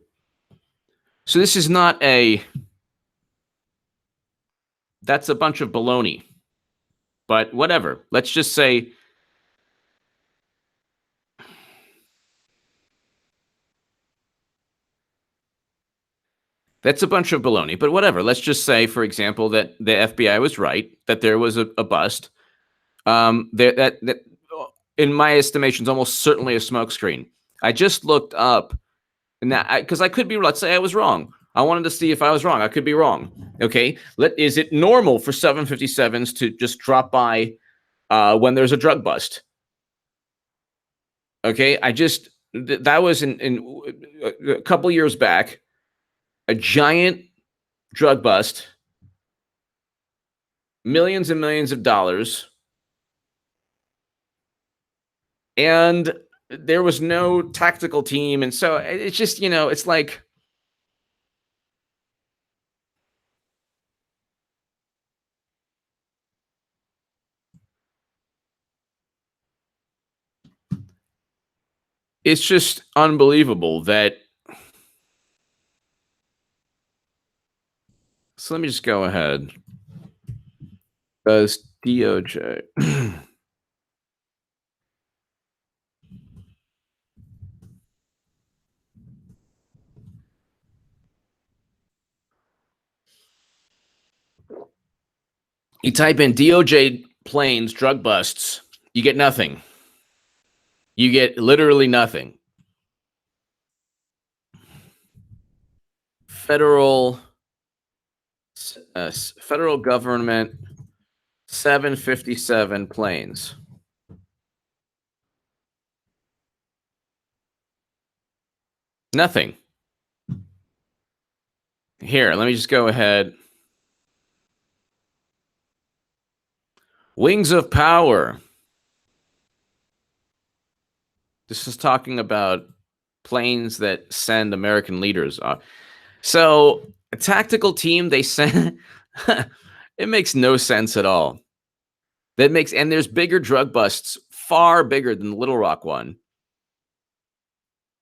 So this is not that's a bunch of baloney. But whatever. Let's just say that's a bunch of baloney. But whatever. Let's just say, for example, that the FBI was right, that there was a bust. That in my estimation is almost certainly a smokescreen. I just looked up, because I could be. Let's say I was wrong. I wanted to see if I was wrong. I could be wrong. Okay. Is it normal for 757s to just drop by when there's a drug bust? Okay. That was in a couple years back, a giant drug bust, millions and millions of dollars. And there was no tactical team. And so it's just, it's like, it's just unbelievable that. So let me just go ahead. Does DOJ. You type in DOJ planes drug busts, you get nothing. You get literally nothing. Federal government 757 planes. Nothing. Here, let me just go ahead. Wings of Power. This is talking about planes that send American leaders off. So a tactical team they send, it makes no sense at all. And there's bigger drug busts, far bigger than the Little Rock one.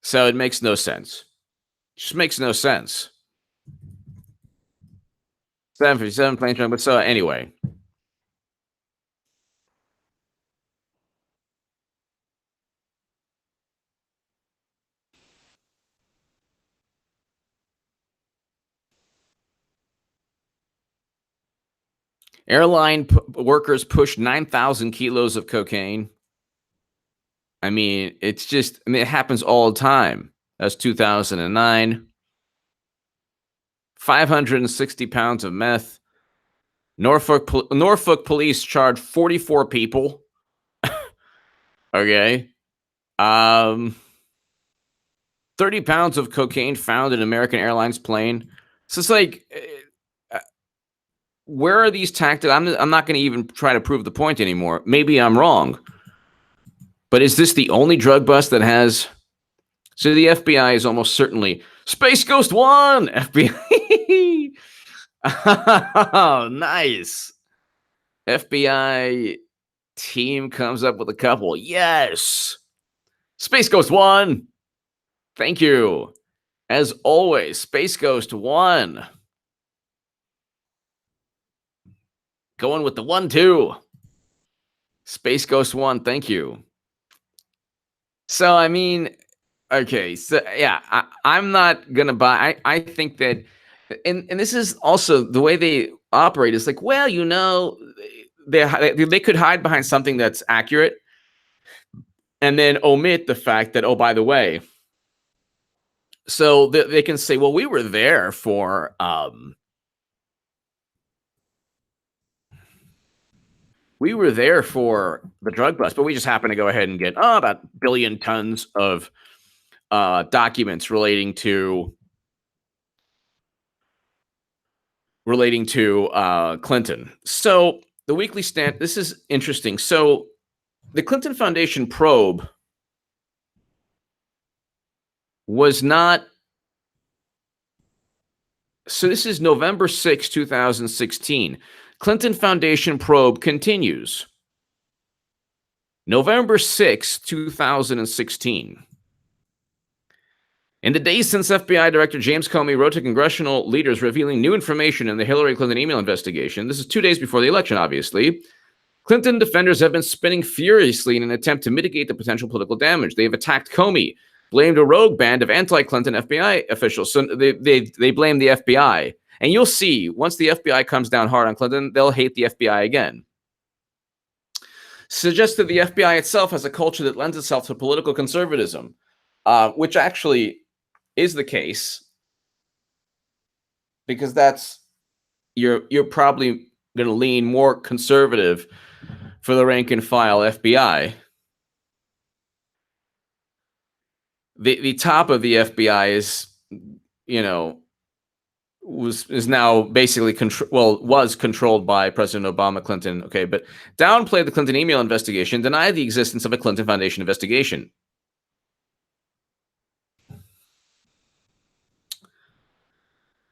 So it makes no sense. It just makes no sense. 757 plane drug, but so anyway. Airline workers pushed 9,000 kilos of cocaine. I mean, it happens all the time. That's 2009. 560 pounds of meth. Norfolk police charged 44 people. Okay. 30 pounds of cocaine found in American Airlines plane. So it's like, where are these tactics? I'm not going to even try to prove the point anymore. Maybe I'm wrong. But is this the only drug bust that has? So the FBI is almost certainly Space Ghost 1. FBI. Oh, nice. FBI team comes up with a couple. Yes. Space Ghost 1. Thank you. As always, Space Ghost 1. Going with the 1-2. Space Ghost 1. Thank you. So, I mean, okay. So, yeah, I'm not going to buy. I think that, and this is also the way they operate is like, well, they could hide behind something that's accurate and then omit the fact that, oh, by the way, so they can say, well, we were there for the drug bust, but we just happened to go ahead and get about 1 billion tons of documents relating to Clinton. So the Weekly Stand, this is interesting. So the Clinton Foundation probe was not. So this is November 6, 2016. Clinton Foundation probe continues. November 6, 2016. In the days since FBI Director James Comey wrote to congressional leaders revealing new information in the Hillary Clinton email investigation, this is 2 days before the election, obviously, Clinton defenders have been spinning furiously in an attempt to mitigate the potential political damage. They have attacked Comey, blamed a rogue band of anti-Clinton FBI officials. So they blame the FBI. And you'll see, once the FBI comes down hard on Clinton, they'll hate the FBI again. Suggests that the FBI itself has a culture that lends itself to political conservatism, which actually is the case, because you're probably going to lean more conservative for the rank and file FBI. The top of the FBI is, is now basically was controlled by President Obama, Clinton. Okay, but downplayed the Clinton email investigation, denied the existence of a Clinton Foundation investigation.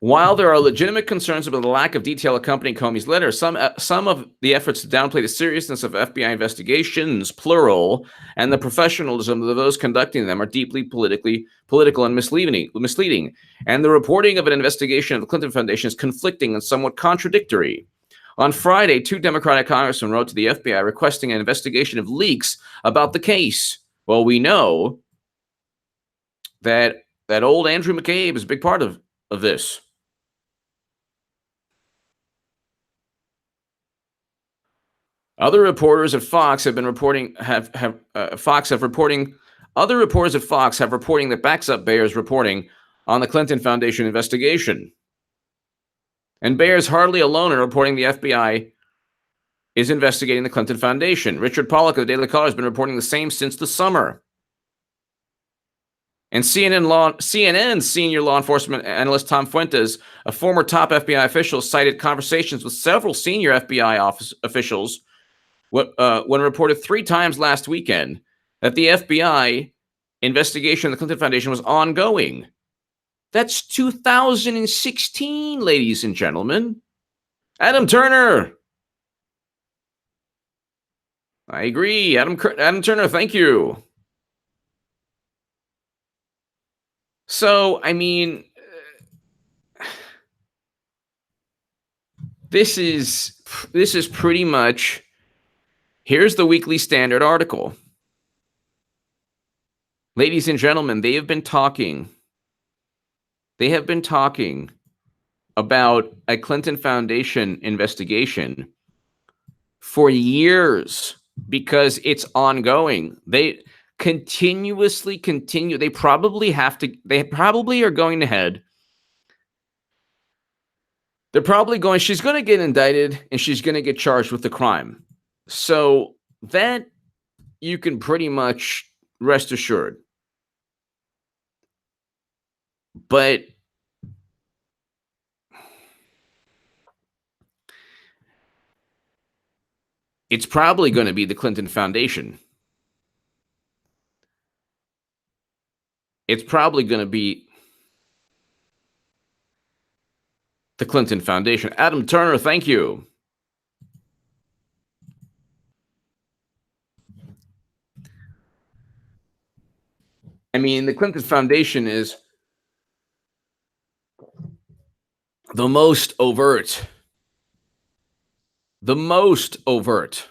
While there are legitimate concerns about the lack of detail accompanying Comey's letter, some of the efforts to downplay the seriousness of FBI investigations, plural, and the professionalism of those conducting them are deeply political and misleading. And the reporting of an investigation of the Clinton Foundation is conflicting and somewhat contradictory. On Friday, 2 Democratic congressmen wrote to the FBI requesting an investigation of leaks about the case. Well, we know that old Andrew McCabe is a big part of this. Other reporters at Fox have been reporting other reporters at Fox have reporting that backs up Bayer's reporting on the Clinton Foundation investigation. And Bayer's hardly alone in reporting the FBI is investigating the Clinton Foundation. Richard Pollack of the Daily Caller has been reporting the same since the summer. And CNN senior law enforcement analyst Tom Fuentes, a former top FBI official, cited conversations with several senior FBI officials when reported 3 times last weekend that the FBI investigation of the Clinton Foundation was ongoing. That's 2016, ladies and gentlemen. Adam Turner. I agree. Adam Turner, thank you. So, I mean, this is pretty much, here's the Weekly Standard article. Ladies and gentlemen, they have been talking about a Clinton Foundation investigation for years because it's ongoing. They continuously continue. They probably are going ahead. She's going to get indicted and she's going to get charged with the crime. So that you can pretty much rest assured. But it's probably going to be the Clinton Foundation. It's probably going to be the Clinton Foundation. Adam Turner, thank you. I mean, the Clinton Foundation is the most overt. The most overt.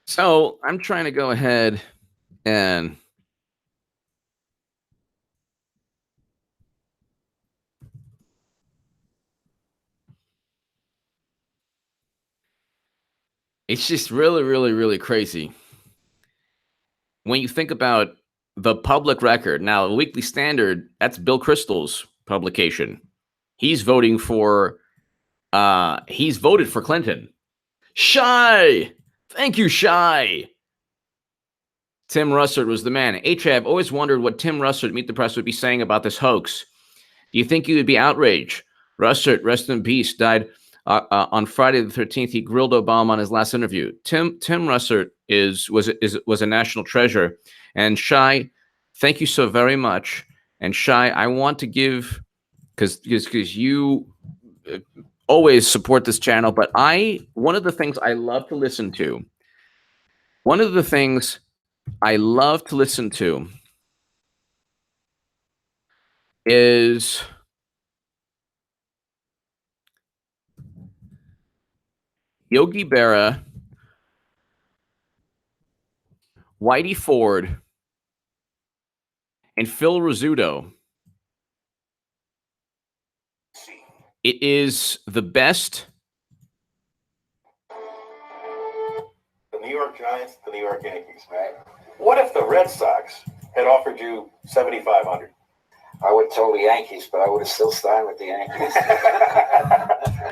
So I'm trying to go ahead and it's just really, really, really crazy when you think about the public record. Now, the Weekly Standard, that's Bill Kristol's publication. He's voted for Clinton. Shy! Thank you, Shy! Tim Russert was the man. I've always wondered what Tim Russert, Meet the Press, would be saying about this hoax. Do you think you would be outraged? Russert, rest in peace, died on Friday the 13th. He grilled Obama on his last interview. Tim Russert was a national treasure. And Shai, thank you so very much. And Shai, I want to give, because you always support this channel, but one of the things I love to listen to is Yogi Berra, Whitey Ford, and Phil Rizzuto. It is the best.
The New York Giants, the New York Yankees, right? What if the Red Sox had offered you $7,500?
I would have told the Yankees, but I would have still stayed with the Yankees.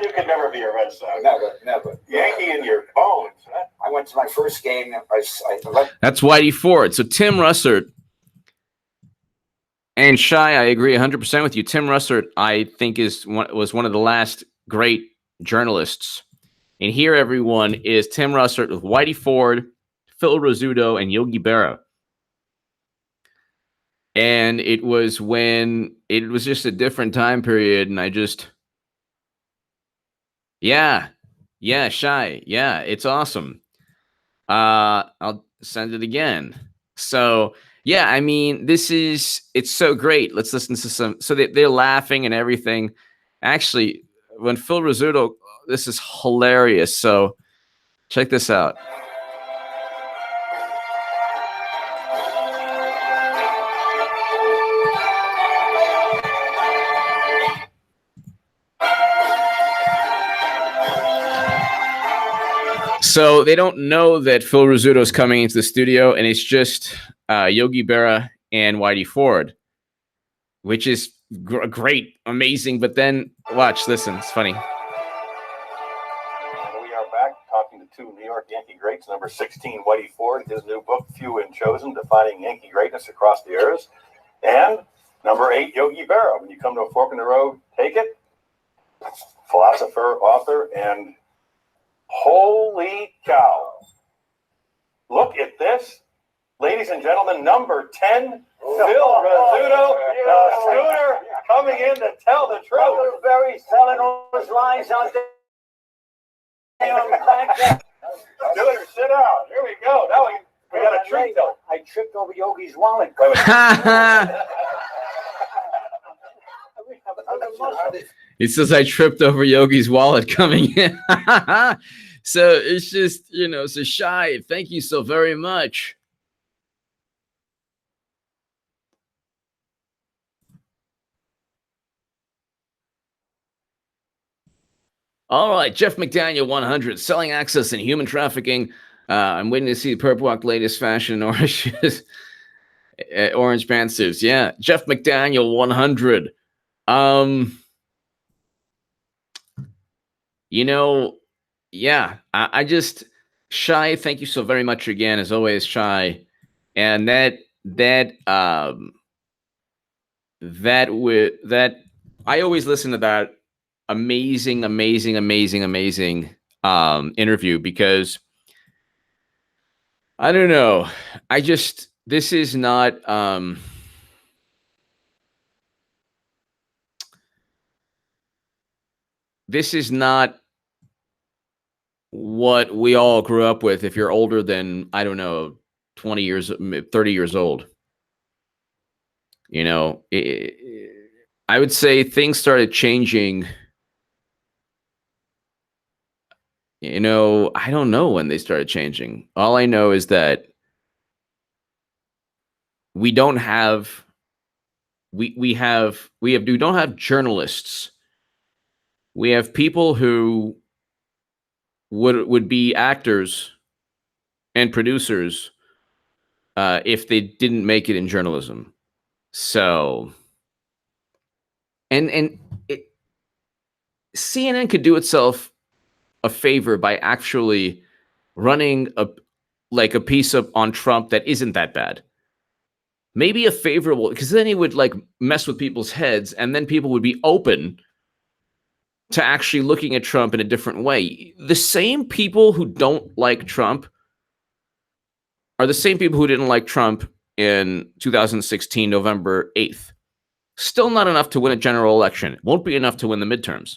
You could never be a Red Sox.
Never.
Yankee in your bones. Huh?
I went to my first game.
That's Whitey Ford. So Tim Russert and Shai, I agree 100% with you. Tim Russert, I think, was one of the last great journalists. And here, everyone, is Tim Russert with Whitey Ford, Phil Rizzuto, and Yogi Berra. And it was just a different time period, and I just, yeah, Shai, yeah, it's awesome. I'll send it again. So, yeah, I mean, it's so great. Let's listen to some, so they're laughing and everything. Actually, when Phil Rizzuto, this is hilarious. So, check this out. So they don't know that Phil Rizzuto is coming into the studio, and it's just Yogi Berra and Whitey Ford, which is great, amazing. But then watch, listen, it's funny.
We are back talking to two New York Yankee greats. Number 16, Whitey Ford, his new book, Few and Chosen, Defining Yankee Greatness Across the Eras. And number 8, Yogi Berra. When you come to a fork in the road, take it. Philosopher, author, and holy cow. Look at this. Ladies and gentlemen, number 10, Phil Rizzuto, the Scooter, coming in to tell the truth.
Very selling all those lies out there.
Scooter, sit down. Here we go. Now we got a treat, though.
I tripped over Yogi's wallet.
It says I tripped over Yogi's wallet coming in. So it's just, so Shai, thank you so very much. All right, Jeff McDaniel 100, selling access in human trafficking. I'm waiting to see the Purple Walk latest fashion orange pantsuits. Yeah, Jeff McDaniel 100. Yeah, I just, Shai, thank you so very much again, as always, Shai. And that I always listen to that amazing interview, because I don't know, this is not what we all grew up with if you're older than, I don't know, 20 years, 30 years old. I would say things started changing. I don't know when they started changing. All I know is that we don't have journalists. We have people who would be actors and producers if they didn't make it in journalism. So, and CNN could do itself a favor by actually running a piece on Trump that isn't that bad. maybe a favorable, because then he would like mess with people's heads, and then people would be open to actually looking at Trump in a different way. The same people who don't like Trump are the same people who didn't like Trump in 2016, November 8th. Still not enough to win a general election. It won't be enough to win the midterms.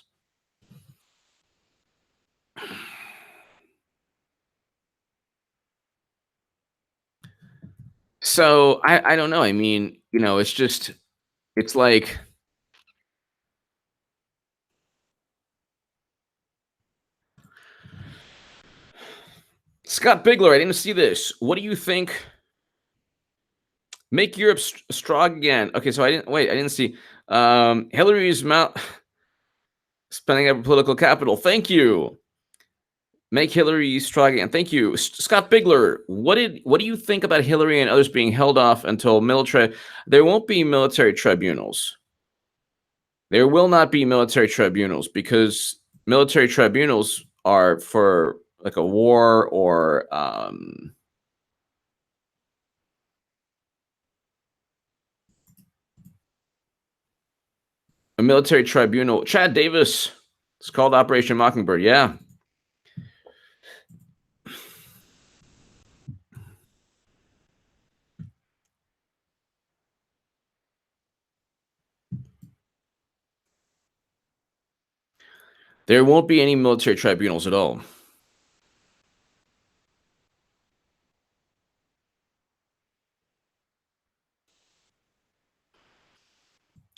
So I don't know. I mean, you know, it's like, Scott Bigler, I didn't see this. What do you think? Make Europe strong again. Okay, so I didn't see. Hillary's spending up political capital. Thank you. Make Hillary strong again. Thank you. Scott Bigler, what do you think about Hillary and others being held off until military? There won't be military tribunals. There will not be military tribunals, because military tribunals are for like a war or a military tribunal. Chad Davis, it's called Operation Mockingbird. Yeah. There won't be any military tribunals at all.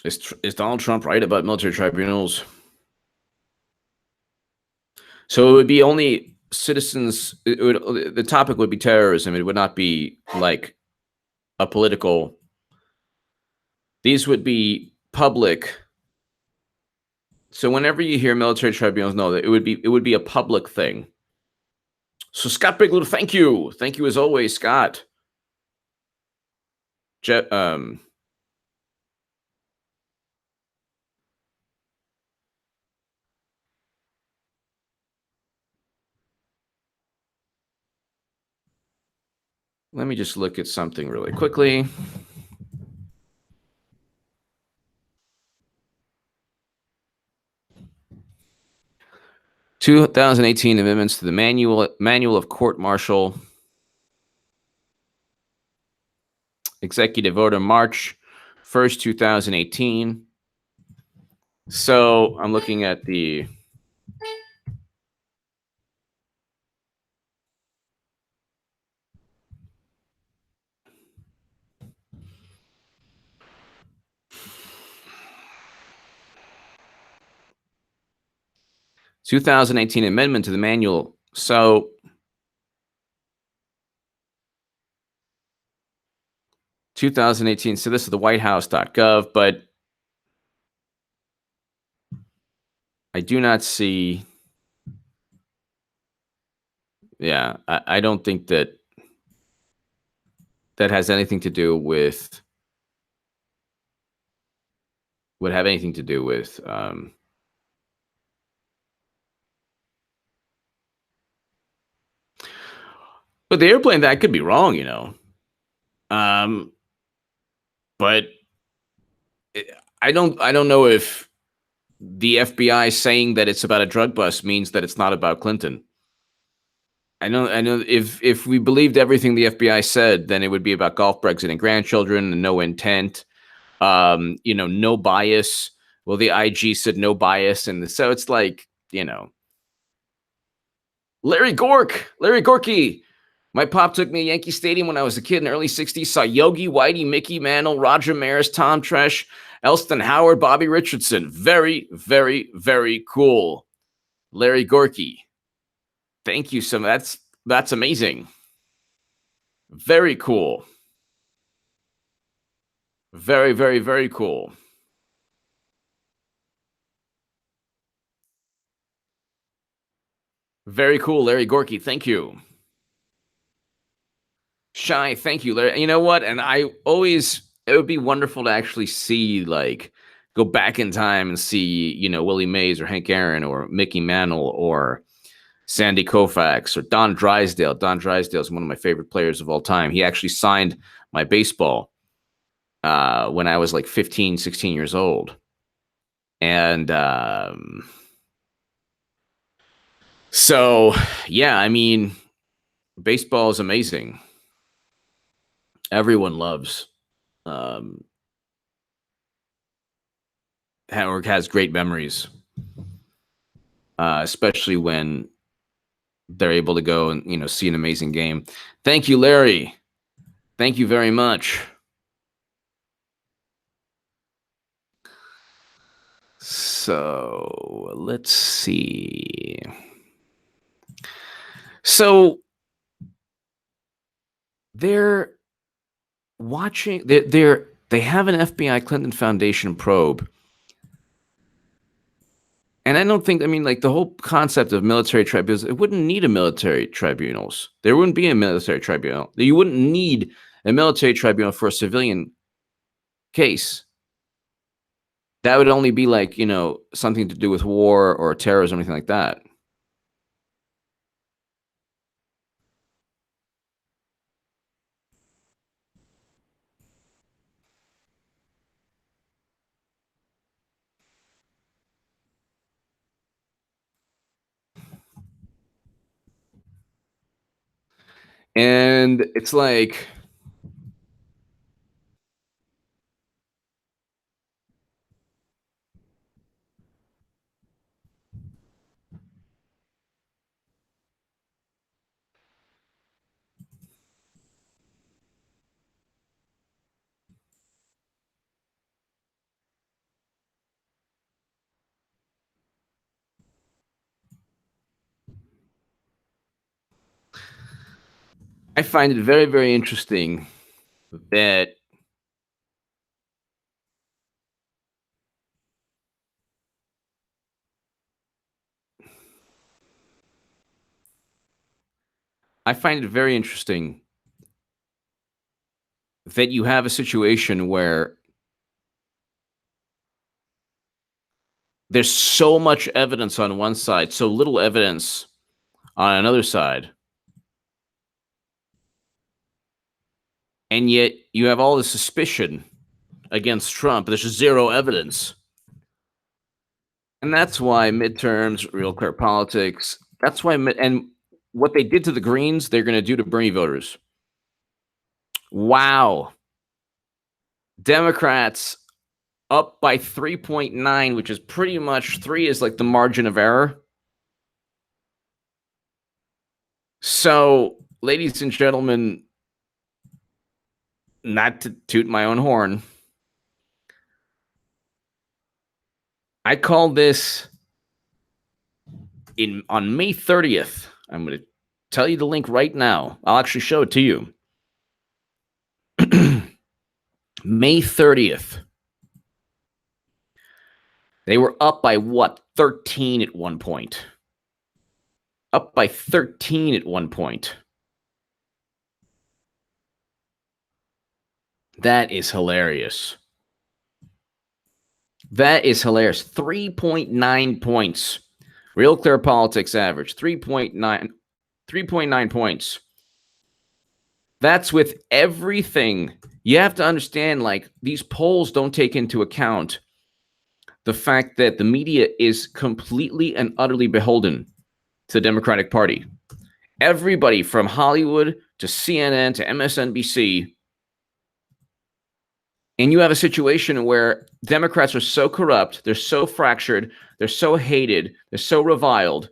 Is Donald Trump right about military tribunals? So it would be only citizens. The topic would be terrorism. It would not be like a political. These would be public. So whenever you hear military tribunals, no, it would be a public thing. So Scott Bigler, thank you as always, Scott. Let me just look at something really quickly. (2018) amendments to the manual of court martial. Executive order March 1st, 2018. So I'm looking at the (2018) amendment to the manual. So (2018). So this is the whitehouse.gov, but I do not see. Yeah, I don't think that has anything to do with. Would have anything to do with. But the airplane, that could be wrong, you know. But I don't know if the FBI saying that it's about a drug bust means that it's not about Clinton. I know if we believed everything the FBI said, then it would be about golf, Brexit, and grandchildren, and no intent. You know, no bias. Well, the IG said no bias, and so it's like, you know. Larry Gorky. My pop took me to Yankee Stadium when I was a kid in the early 60s. Saw Yogi, Whitey, Mickey Mantle, Roger Maris, Tom Tresh, Elston Howard, Bobby Richardson. Very, very, very cool. Larry Gorky. Thank you so much. That's amazing. Very cool. Very, very, very cool. Very cool, Larry Gorky. Thank you. Shy, thank you, Larry. You know what? And it would be wonderful to actually see, like, go back in time and see, you know, Willie Mays or Hank Aaron or Mickey Mantle or Sandy Koufax or Don Drysdale. Don Drysdale is one of my favorite players of all time. He actually signed my baseball when I was like 15, 16 years old. And so, yeah, I mean, baseball is amazing. Everyone loves or has great memories, especially when they're able to go and, you know, see an amazing game. Thank you, Larry. Thank you very much. So let's see. So they're watching. They have an FBI Clinton Foundation probe. And I don't think, I mean, like the whole concept of military tribunals, it wouldn't need a military tribunals. There wouldn't be a military tribunal. You wouldn't need a military tribunal for a civilian case. That would only be like, you know, something to do with war or terrorism or anything like that. And it's like, I find it very, very interesting that you have a situation where there's so much evidence on one side, so little evidence on another side. And yet you have all this suspicion against Trump. There's just zero evidence. And that's why midterms, Real Clear Politics, that's why, and what they did to the Greens, they're going to do to Bernie voters. Wow. Democrats up by 3.9, which is pretty much 3 is like the margin of error. So, ladies and gentlemen, not to toot my own horn, I called this on May 30th. I'm going to tell you the link right now. I'll actually show it to you. May 30th. They were up by what? 13 at one point. Up by 13 at one point. That is hilarious. That is hilarious. 3.9 points. Real Clear Politics average. 3.9 points. That's with everything. You have to understand, like, these polls don't take into account the fact that the media is completely and utterly beholden to the Democratic Party. Everybody from Hollywood to CNN to MSNBC. And you have a situation where Democrats are so corrupt, they're so fractured, they're so hated, they're so reviled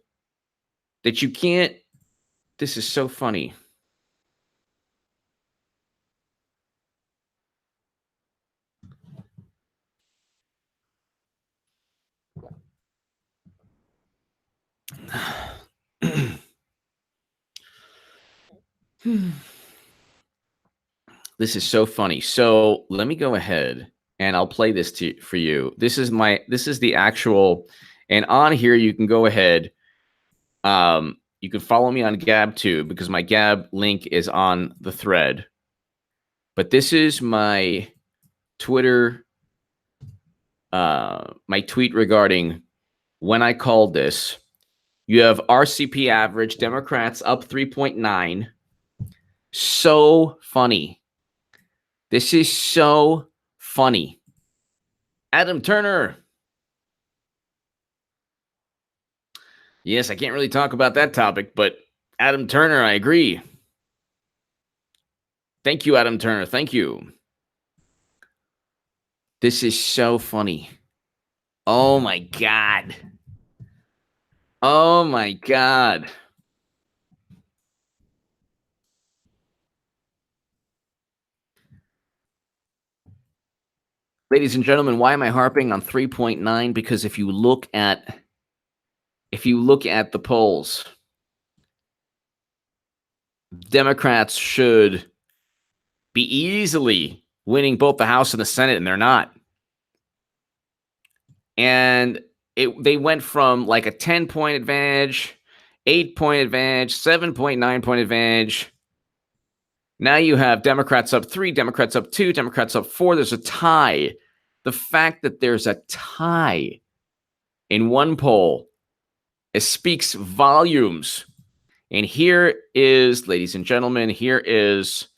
that you can't. This is so funny. This is so funny. So let me go ahead and I'll play this for you. This is the actual, and on here you can go ahead. You can follow me on Gab too, because my Gab link is on the thread. But this is my Twitter, my tweet regarding when I called this. You have RCP average, Democrats up 3.9. So funny. This is so funny. Adam Turner. Yes, I can't really talk about that topic, but Adam Turner, I agree. Thank you, Adam Turner. Thank you. This is so funny. Oh my God. Oh my God. Ladies and gentlemen, why am I harping on 3.9? Because if you look at the polls, Democrats should be easily winning both the House and the Senate, and they're not. And they went from like a 10-point advantage, 8-point advantage, 7.9-point advantage. Now you have Democrats up 3, Democrats up 2, Democrats up 4. There's a tie. The fact that there's a tie in one poll, it speaks volumes. And here is, ladies and gentlemen, here is,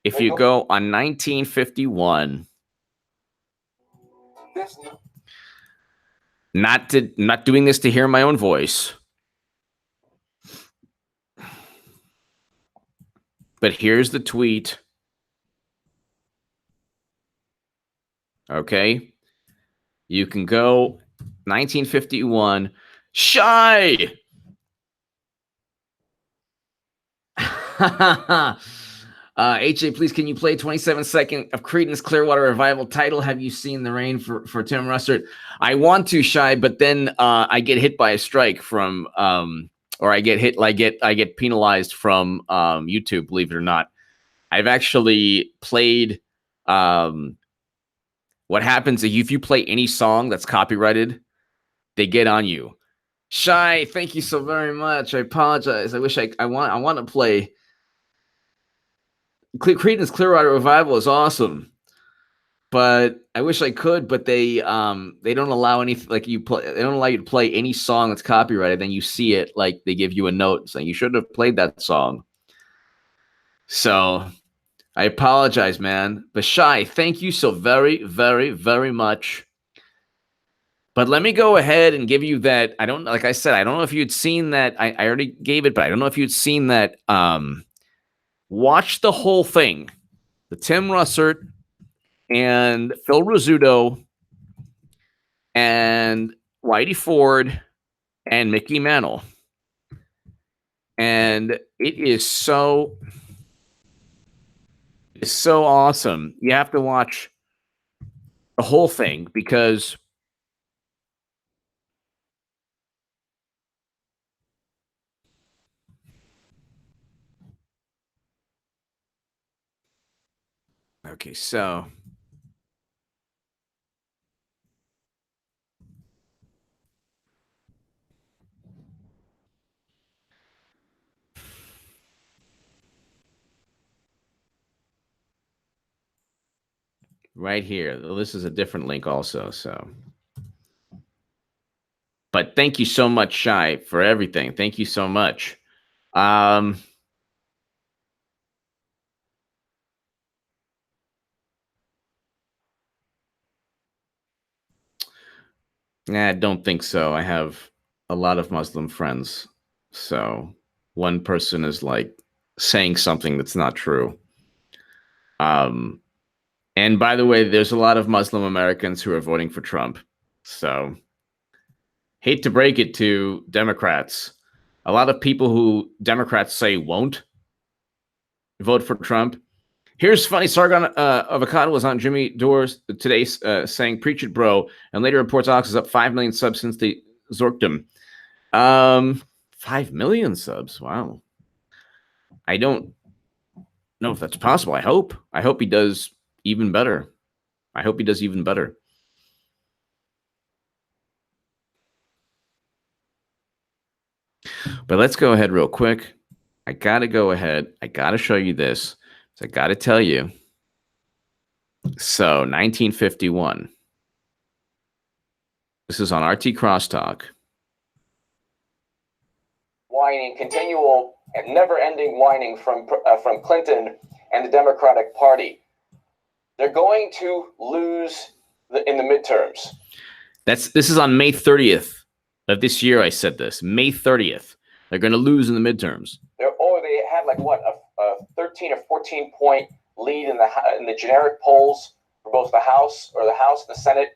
if you go on 1951, not doing this to hear my own voice, but here's the tweet. Okay. You can go 1951. Shy. HA, please, can you play 27-second of Creedence Clearwater Revival title? Have you seen the rain for Tim Russert? I want to, Shy, but then I get hit by a strike from or I get penalized from YouTube, believe it or not. I've actually played what happens if you play any song that's copyrighted, they get on you. Shy, thank you so very much. I apologize. I wish I want to play. Creedence Clearwater Revival is awesome, but I wish I could. But they don't allow anything like you play. They don't allow you to play any song that's copyrighted. Then you see it like they give you a note saying you shouldn't have played that song. So I apologize, man. But Shy, thank you so very, very, very much. But let me go ahead and give you that. Like I said, I don't know if you'd seen that. I already gave it, but I don't know if you'd seen that. Watch the whole thing. The Tim Russert and Phil Rizzuto and Whitey Ford and Mickey Mantle. And it is so awesome. You have to watch the whole thing because okay, so right here. This is a different link also, so. But thank you so much, Shy, for everything. Thank you so much. I don't think so. I have a lot of Muslim friends. So one person is like saying something that's not true. And by the way, there's a lot of Muslim Americans who are voting for Trump. So hate to break it to Democrats. A lot of people who Democrats say won't vote for Trump. Here's funny. Sargon Avocado was on Jimmy Dore's today saying, preach it, bro. And later reports Ox is up 5 million subs since they zorked him. 5 million subs. Wow. I don't know if that's possible. I hope he does even better. I hope he does even better. But let's go ahead real quick. I got to go ahead. I got to show you this. So I got to tell you. So 1951. This is on RT Crosstalk.
Whining, continual and never-ending whining from Clinton and the Democratic Party. they're going to lose in the midterms.
This is on May 30th of this year. I said this, May 30th. They're going to lose in the midterms.
They had like what a 13 or 14 point lead in the generic polls for both the House and the Senate.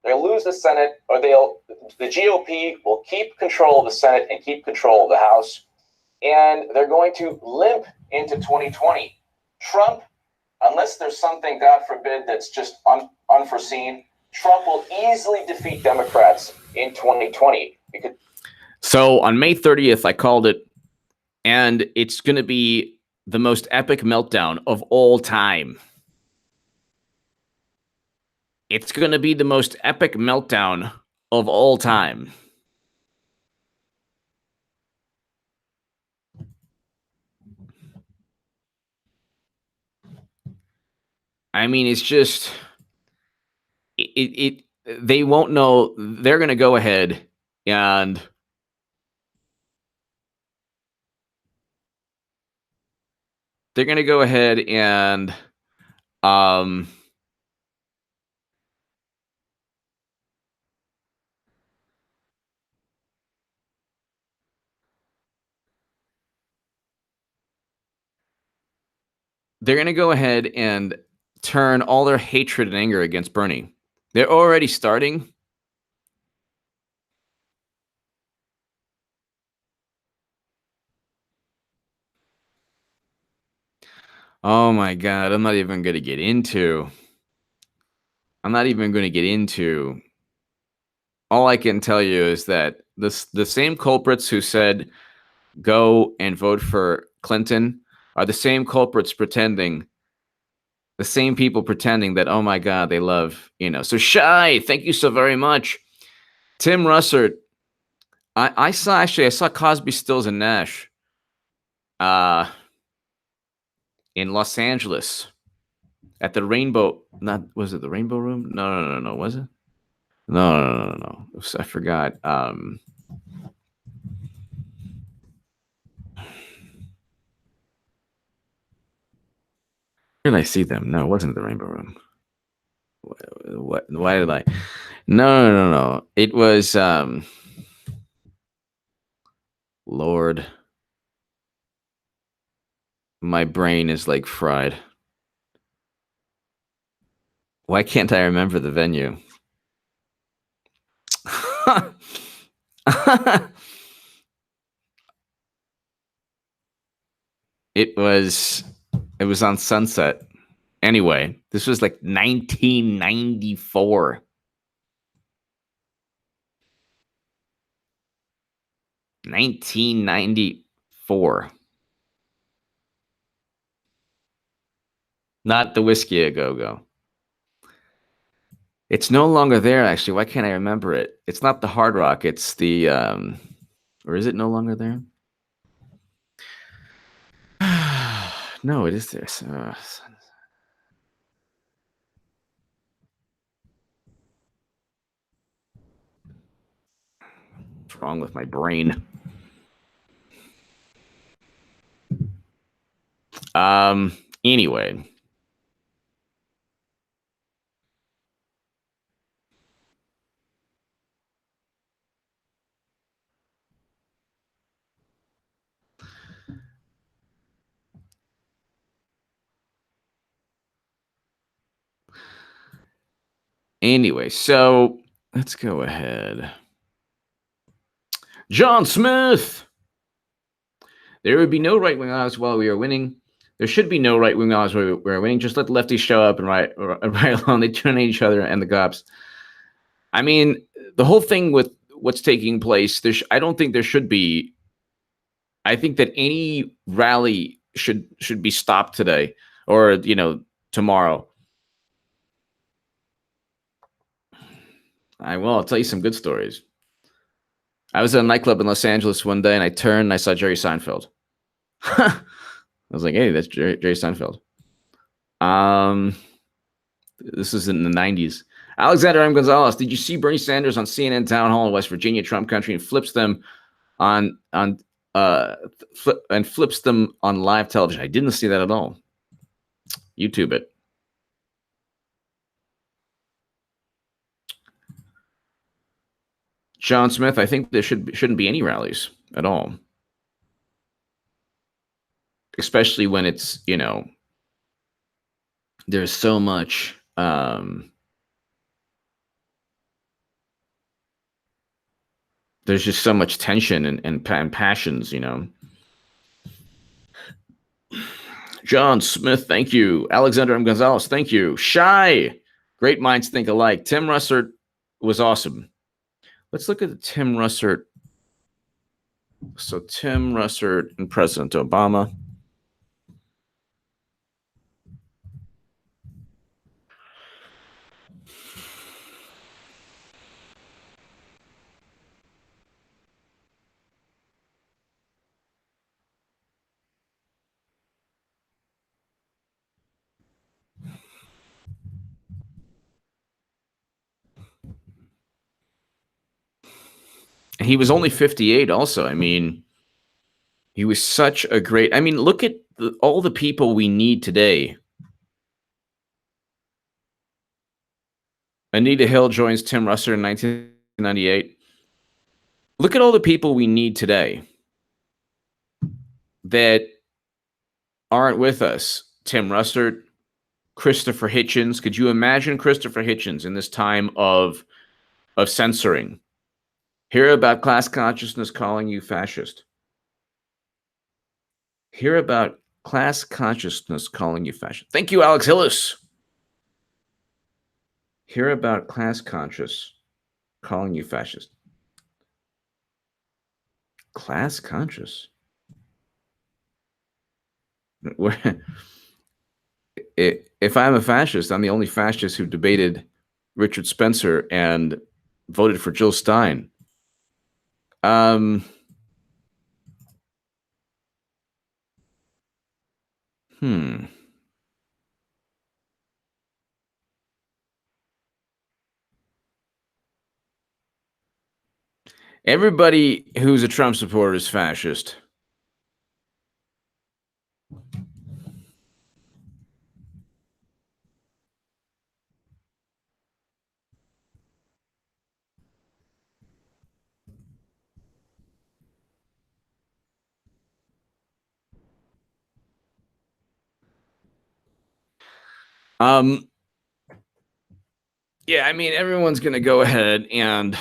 They'll lose the Senate, or the GOP will keep control of the Senate and keep control of the House, and they're going to limp into 2020. Trump, unless there's something, God forbid, that's just unforeseen, Trump will easily defeat Democrats in 2020.
So on May 30th, I called it, and it's going to be the most epic meltdown of all time. It's going to be the most epic meltdown of all time. I mean, it's just they won't know. They're going to go ahead and they're going to go ahead and they're going to go ahead and turn all their hatred and anger against Bernie. They're already starting. Oh my God, I'm not even going to get into. All I can tell you is that the same culprits who said go and vote for Clinton are the same culprits pretending, the same people pretending that, oh my God, they love, So Shy, thank you so very much. Tim Russert, I saw Cosby, Stills, and Nash in Los Angeles at the Rainbow. Was it the Rainbow Room? No. Was it? No. I forgot. Where did I see them? No, it wasn't the Rainbow Room. What? Why did I? No. It was Lord. My brain is like fried. Why can't I remember the venue? It was on Sunset. Anyway, this was like 1994. 1994. Not the Whiskey A Go-Go. It's no longer there, actually. Why can't I remember it? It's not the Hard Rock. It's the, or is it no longer there? No, it is there. What's wrong with my brain? Anyway. So let's go ahead. John Smith. There would be no right-wing odds while we are winning. There should be no right-wing odds while we are winning. Just let the lefties show up and right along. They turn on each other and the cops. I mean, the whole thing with what's taking place, I don't think there should be. I think that any rally should be stopped today or, tomorrow. I'll tell you some good stories. I was at a nightclub in Los Angeles one day, and I turned and I saw Jerry Seinfeld. I was like, hey, that's Jerry Seinfeld. This is in the 90s. Alexander M. Gonzalez, did you see Bernie Sanders on CNN Town Hall in West Virginia, Trump country, and flips them on live television? I didn't see that at all. YouTube it. John Smith, I think there shouldn't be any rallies at all. Especially when it's, you know, there's so much there's just so much tension and passions, you know. John Smith, thank you. Alexander M. Gonzalez, thank you. Shy, great minds think alike. Tim Russert was awesome. Let's look at the Tim Russert. So Tim Russert and President Obama. He was only 58 also. I mean, he was such a great, I mean, look at all the people we need today. Anita Hill joins Tim Russert in 1998. Look at all the people we need today that aren't with us. Tim Russert, Christopher Hitchens. Could you imagine Christopher Hitchens in this time of censoring? Hear about class consciousness calling you fascist. Hear about class consciousness calling you fascist. Thank you, Alex Hillis. Hear about class conscious calling you fascist. Class conscious. If I'm a fascist, I'm the only fascist who debated Richard Spencer and voted for Jill Stein. Everybody who's a Trump supporter is fascist. Yeah, I mean, everyone's going to go ahead and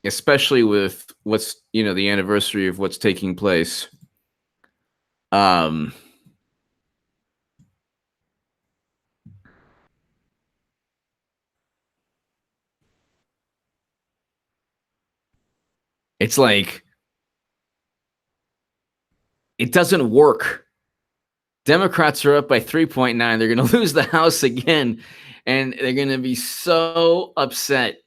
especially with what's, you know, the anniversary of what's taking place. It's like, it doesn't work. Democrats are up by 3.9. They're going to lose the House again, and they're going to be so upset.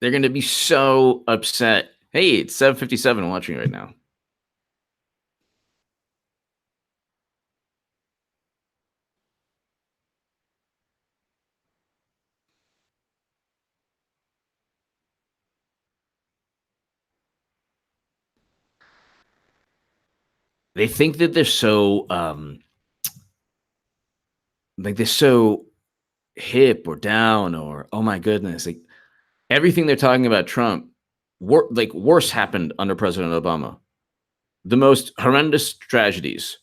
They're going to be so upset. Hey, it's 7:57 watching right now. They think that they're so like they're so hip or down, or oh my goodness, like everything they're talking about Trump, worse happened under President Obama. The most horrendous tragedies.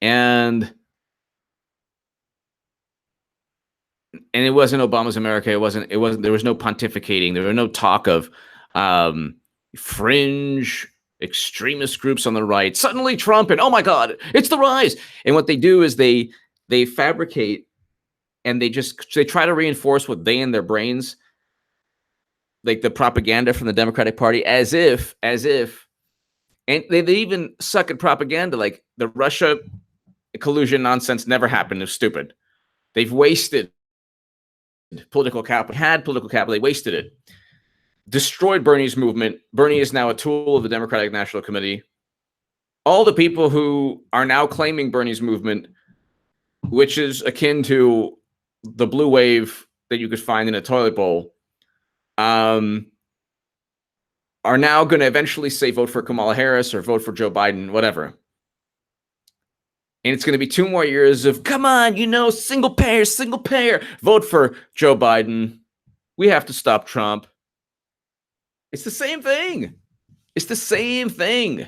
And it wasn't Obama's America. It wasn't, there was no pontificating. There was no talk of fringe extremist groups on the right. Suddenly Trump, and oh my God, it's the rise. And what they do is they fabricate, and they try to reinforce what they in their brains, like the propaganda from the Democratic Party, as if, and they even suck at propaganda, like the Russia collusion nonsense never happened. It's stupid. They've wasted political capital. Had political capital, they wasted it. Destroyed Bernie's movement. Bernie is now a tool of the Democratic National Committee. All the people who are now claiming Bernie's movement, which is akin to the blue wave that you could find in a toilet bowl are now going to eventually say vote for Kamala Harris or vote for Joe Biden, whatever. And it's going to be 2 more years of, come on, single payer, vote for Joe Biden. We have to stop Trump. It's the same thing. It's the same thing.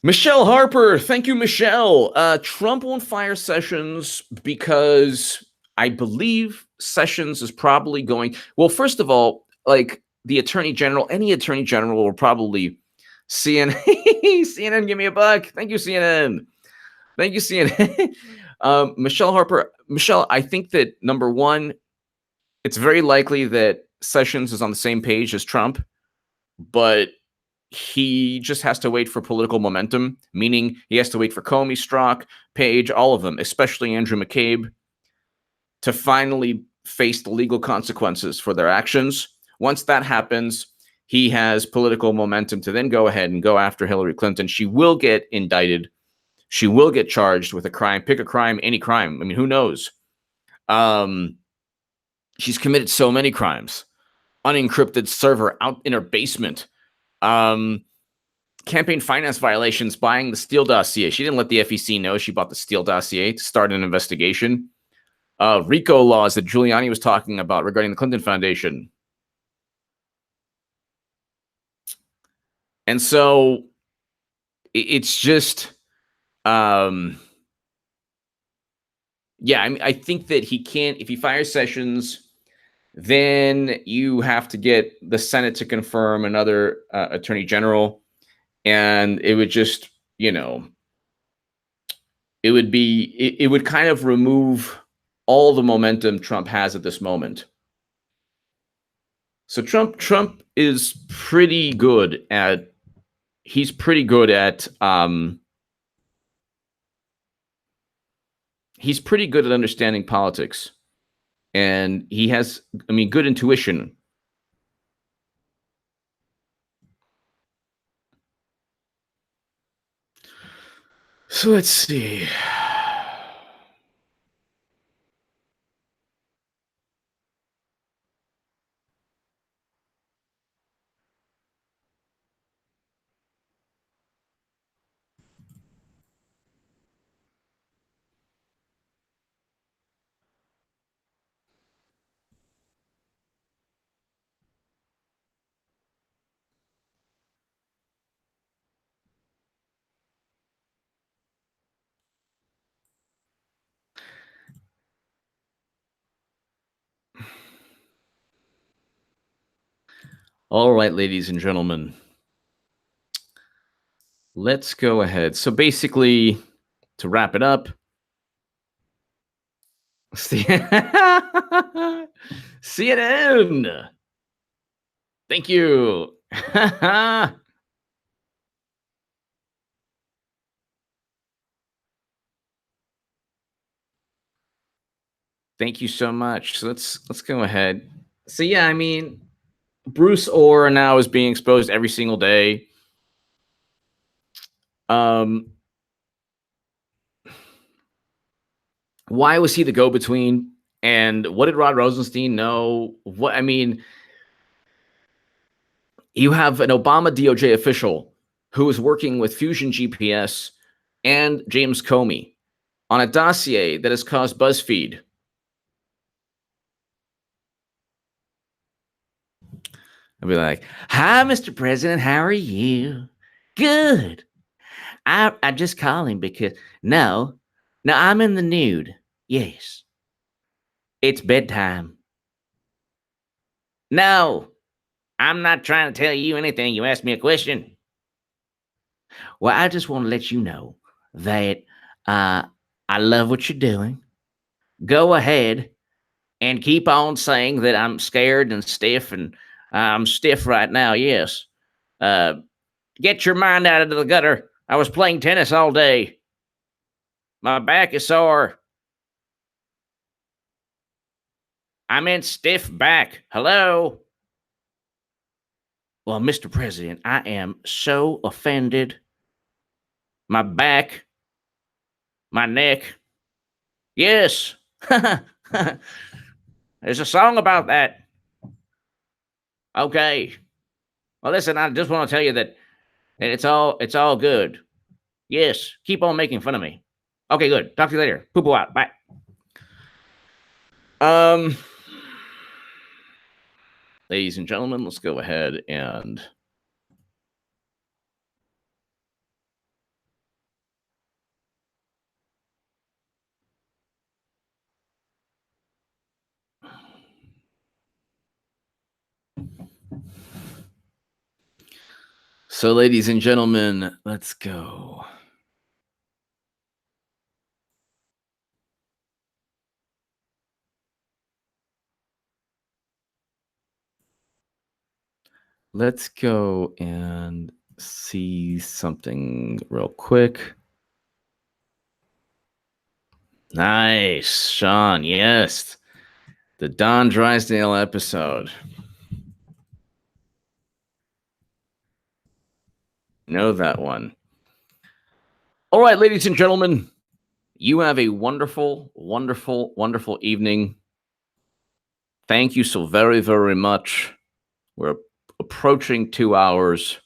Michelle Harper, thank you, Michelle. Trump won't fire Sessions because I believe Sessions is probably going. Well, first of all, like the attorney general, any attorney general will probably CNN. CNN, give me a buck. Thank you, CNN. Thank you, CNN. Michelle Harper. Michelle, I think that number one, it's very likely that Sessions is on the same page as Trump, but he just has to wait for political momentum, meaning he has to wait for Comey, Strzok, Page, all of them, especially Andrew McCabe, to finally face the legal consequences for their actions. Once that happens, he has political momentum to then go ahead and go after Hillary Clinton. She will get indicted. She will get charged with a crime. Pick a crime, any crime. I mean, who knows? She's committed so many crimes. Unencrypted server out in her basement. Campaign finance violations, buying the Steele dossier. She didn't let the FEC know she bought the Steele dossier to start an investigation. RICO laws that Giuliani was talking about regarding the Clinton Foundation. And so it's just, yeah, I mean, I think that he can't, if he fires Sessions, then you have to get the Senate to confirm another attorney general. And it would just, it would kind of remove all the momentum Trump has at this moment. So Trump is pretty good at, he's pretty good at understanding politics. And he has, good intuition. So let's see. All right, ladies and gentlemen, let's go ahead. So basically, to wrap it up, CNN. Thank you. Thank you so much. So let's go ahead. So yeah, I mean, Bruce Orr now is being exposed every single day. Why was he the go-between? And what did Rod Rosenstein know? What, I mean, you have an Obama DOJ official who is working with Fusion GPS and James Comey on a dossier that has caused BuzzFeed. I'll be like, hi, Mr. President. How are you? Good. I just calling because, no, I'm in the nude. Yes. It's bedtime. No, I'm not trying to tell you anything. You asked me a question. Well, I just want to let you know that I love what you're doing. Go ahead and keep on saying that I'm scared and stiff, and I'm stiff right now, yes. Get your mind out of the gutter. I was playing tennis all day. My back is sore. I meant stiff back. Hello? Well, Mr. President, I am so offended. My back, my neck. Yes, There's a song about that. Okay. Well, listen, I just want to tell you that it's all good. Yes, keep on making fun of me. Okay, good. Talk to you later. Poo-poo out. Bye. Ladies and gentlemen, let's go ahead and so, ladies and gentlemen, let's go. Let's go and see something real quick. Nice, Sean. Yes. The Don Drysdale episode. Know that one. All right, ladies and gentlemen, you have a wonderful, wonderful, wonderful evening. Thank you so very, very much. We're approaching 2 hours.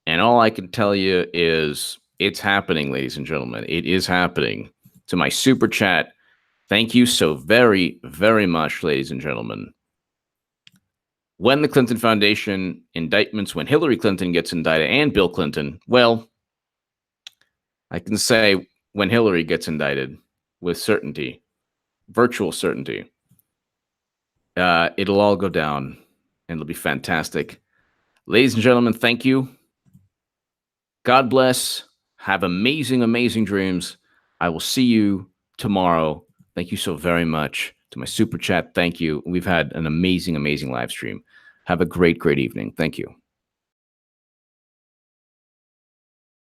And all I can tell you is it's happening, ladies and gentlemen. It is happening. To my super chat, thank you so very, very much, ladies and gentlemen. When the Clinton Foundation indictments, when Hillary Clinton gets indicted and Bill Clinton, well, I can say when Hillary gets indicted with certainty, virtual certainty, it'll all go down and it'll be fantastic. Ladies and gentlemen, thank you. God bless. Have amazing, amazing dreams. I will see you tomorrow. Thank you so very much. To my super chat, thank you. We've had an amazing, amazing live stream. Have a great, great evening. Thank you.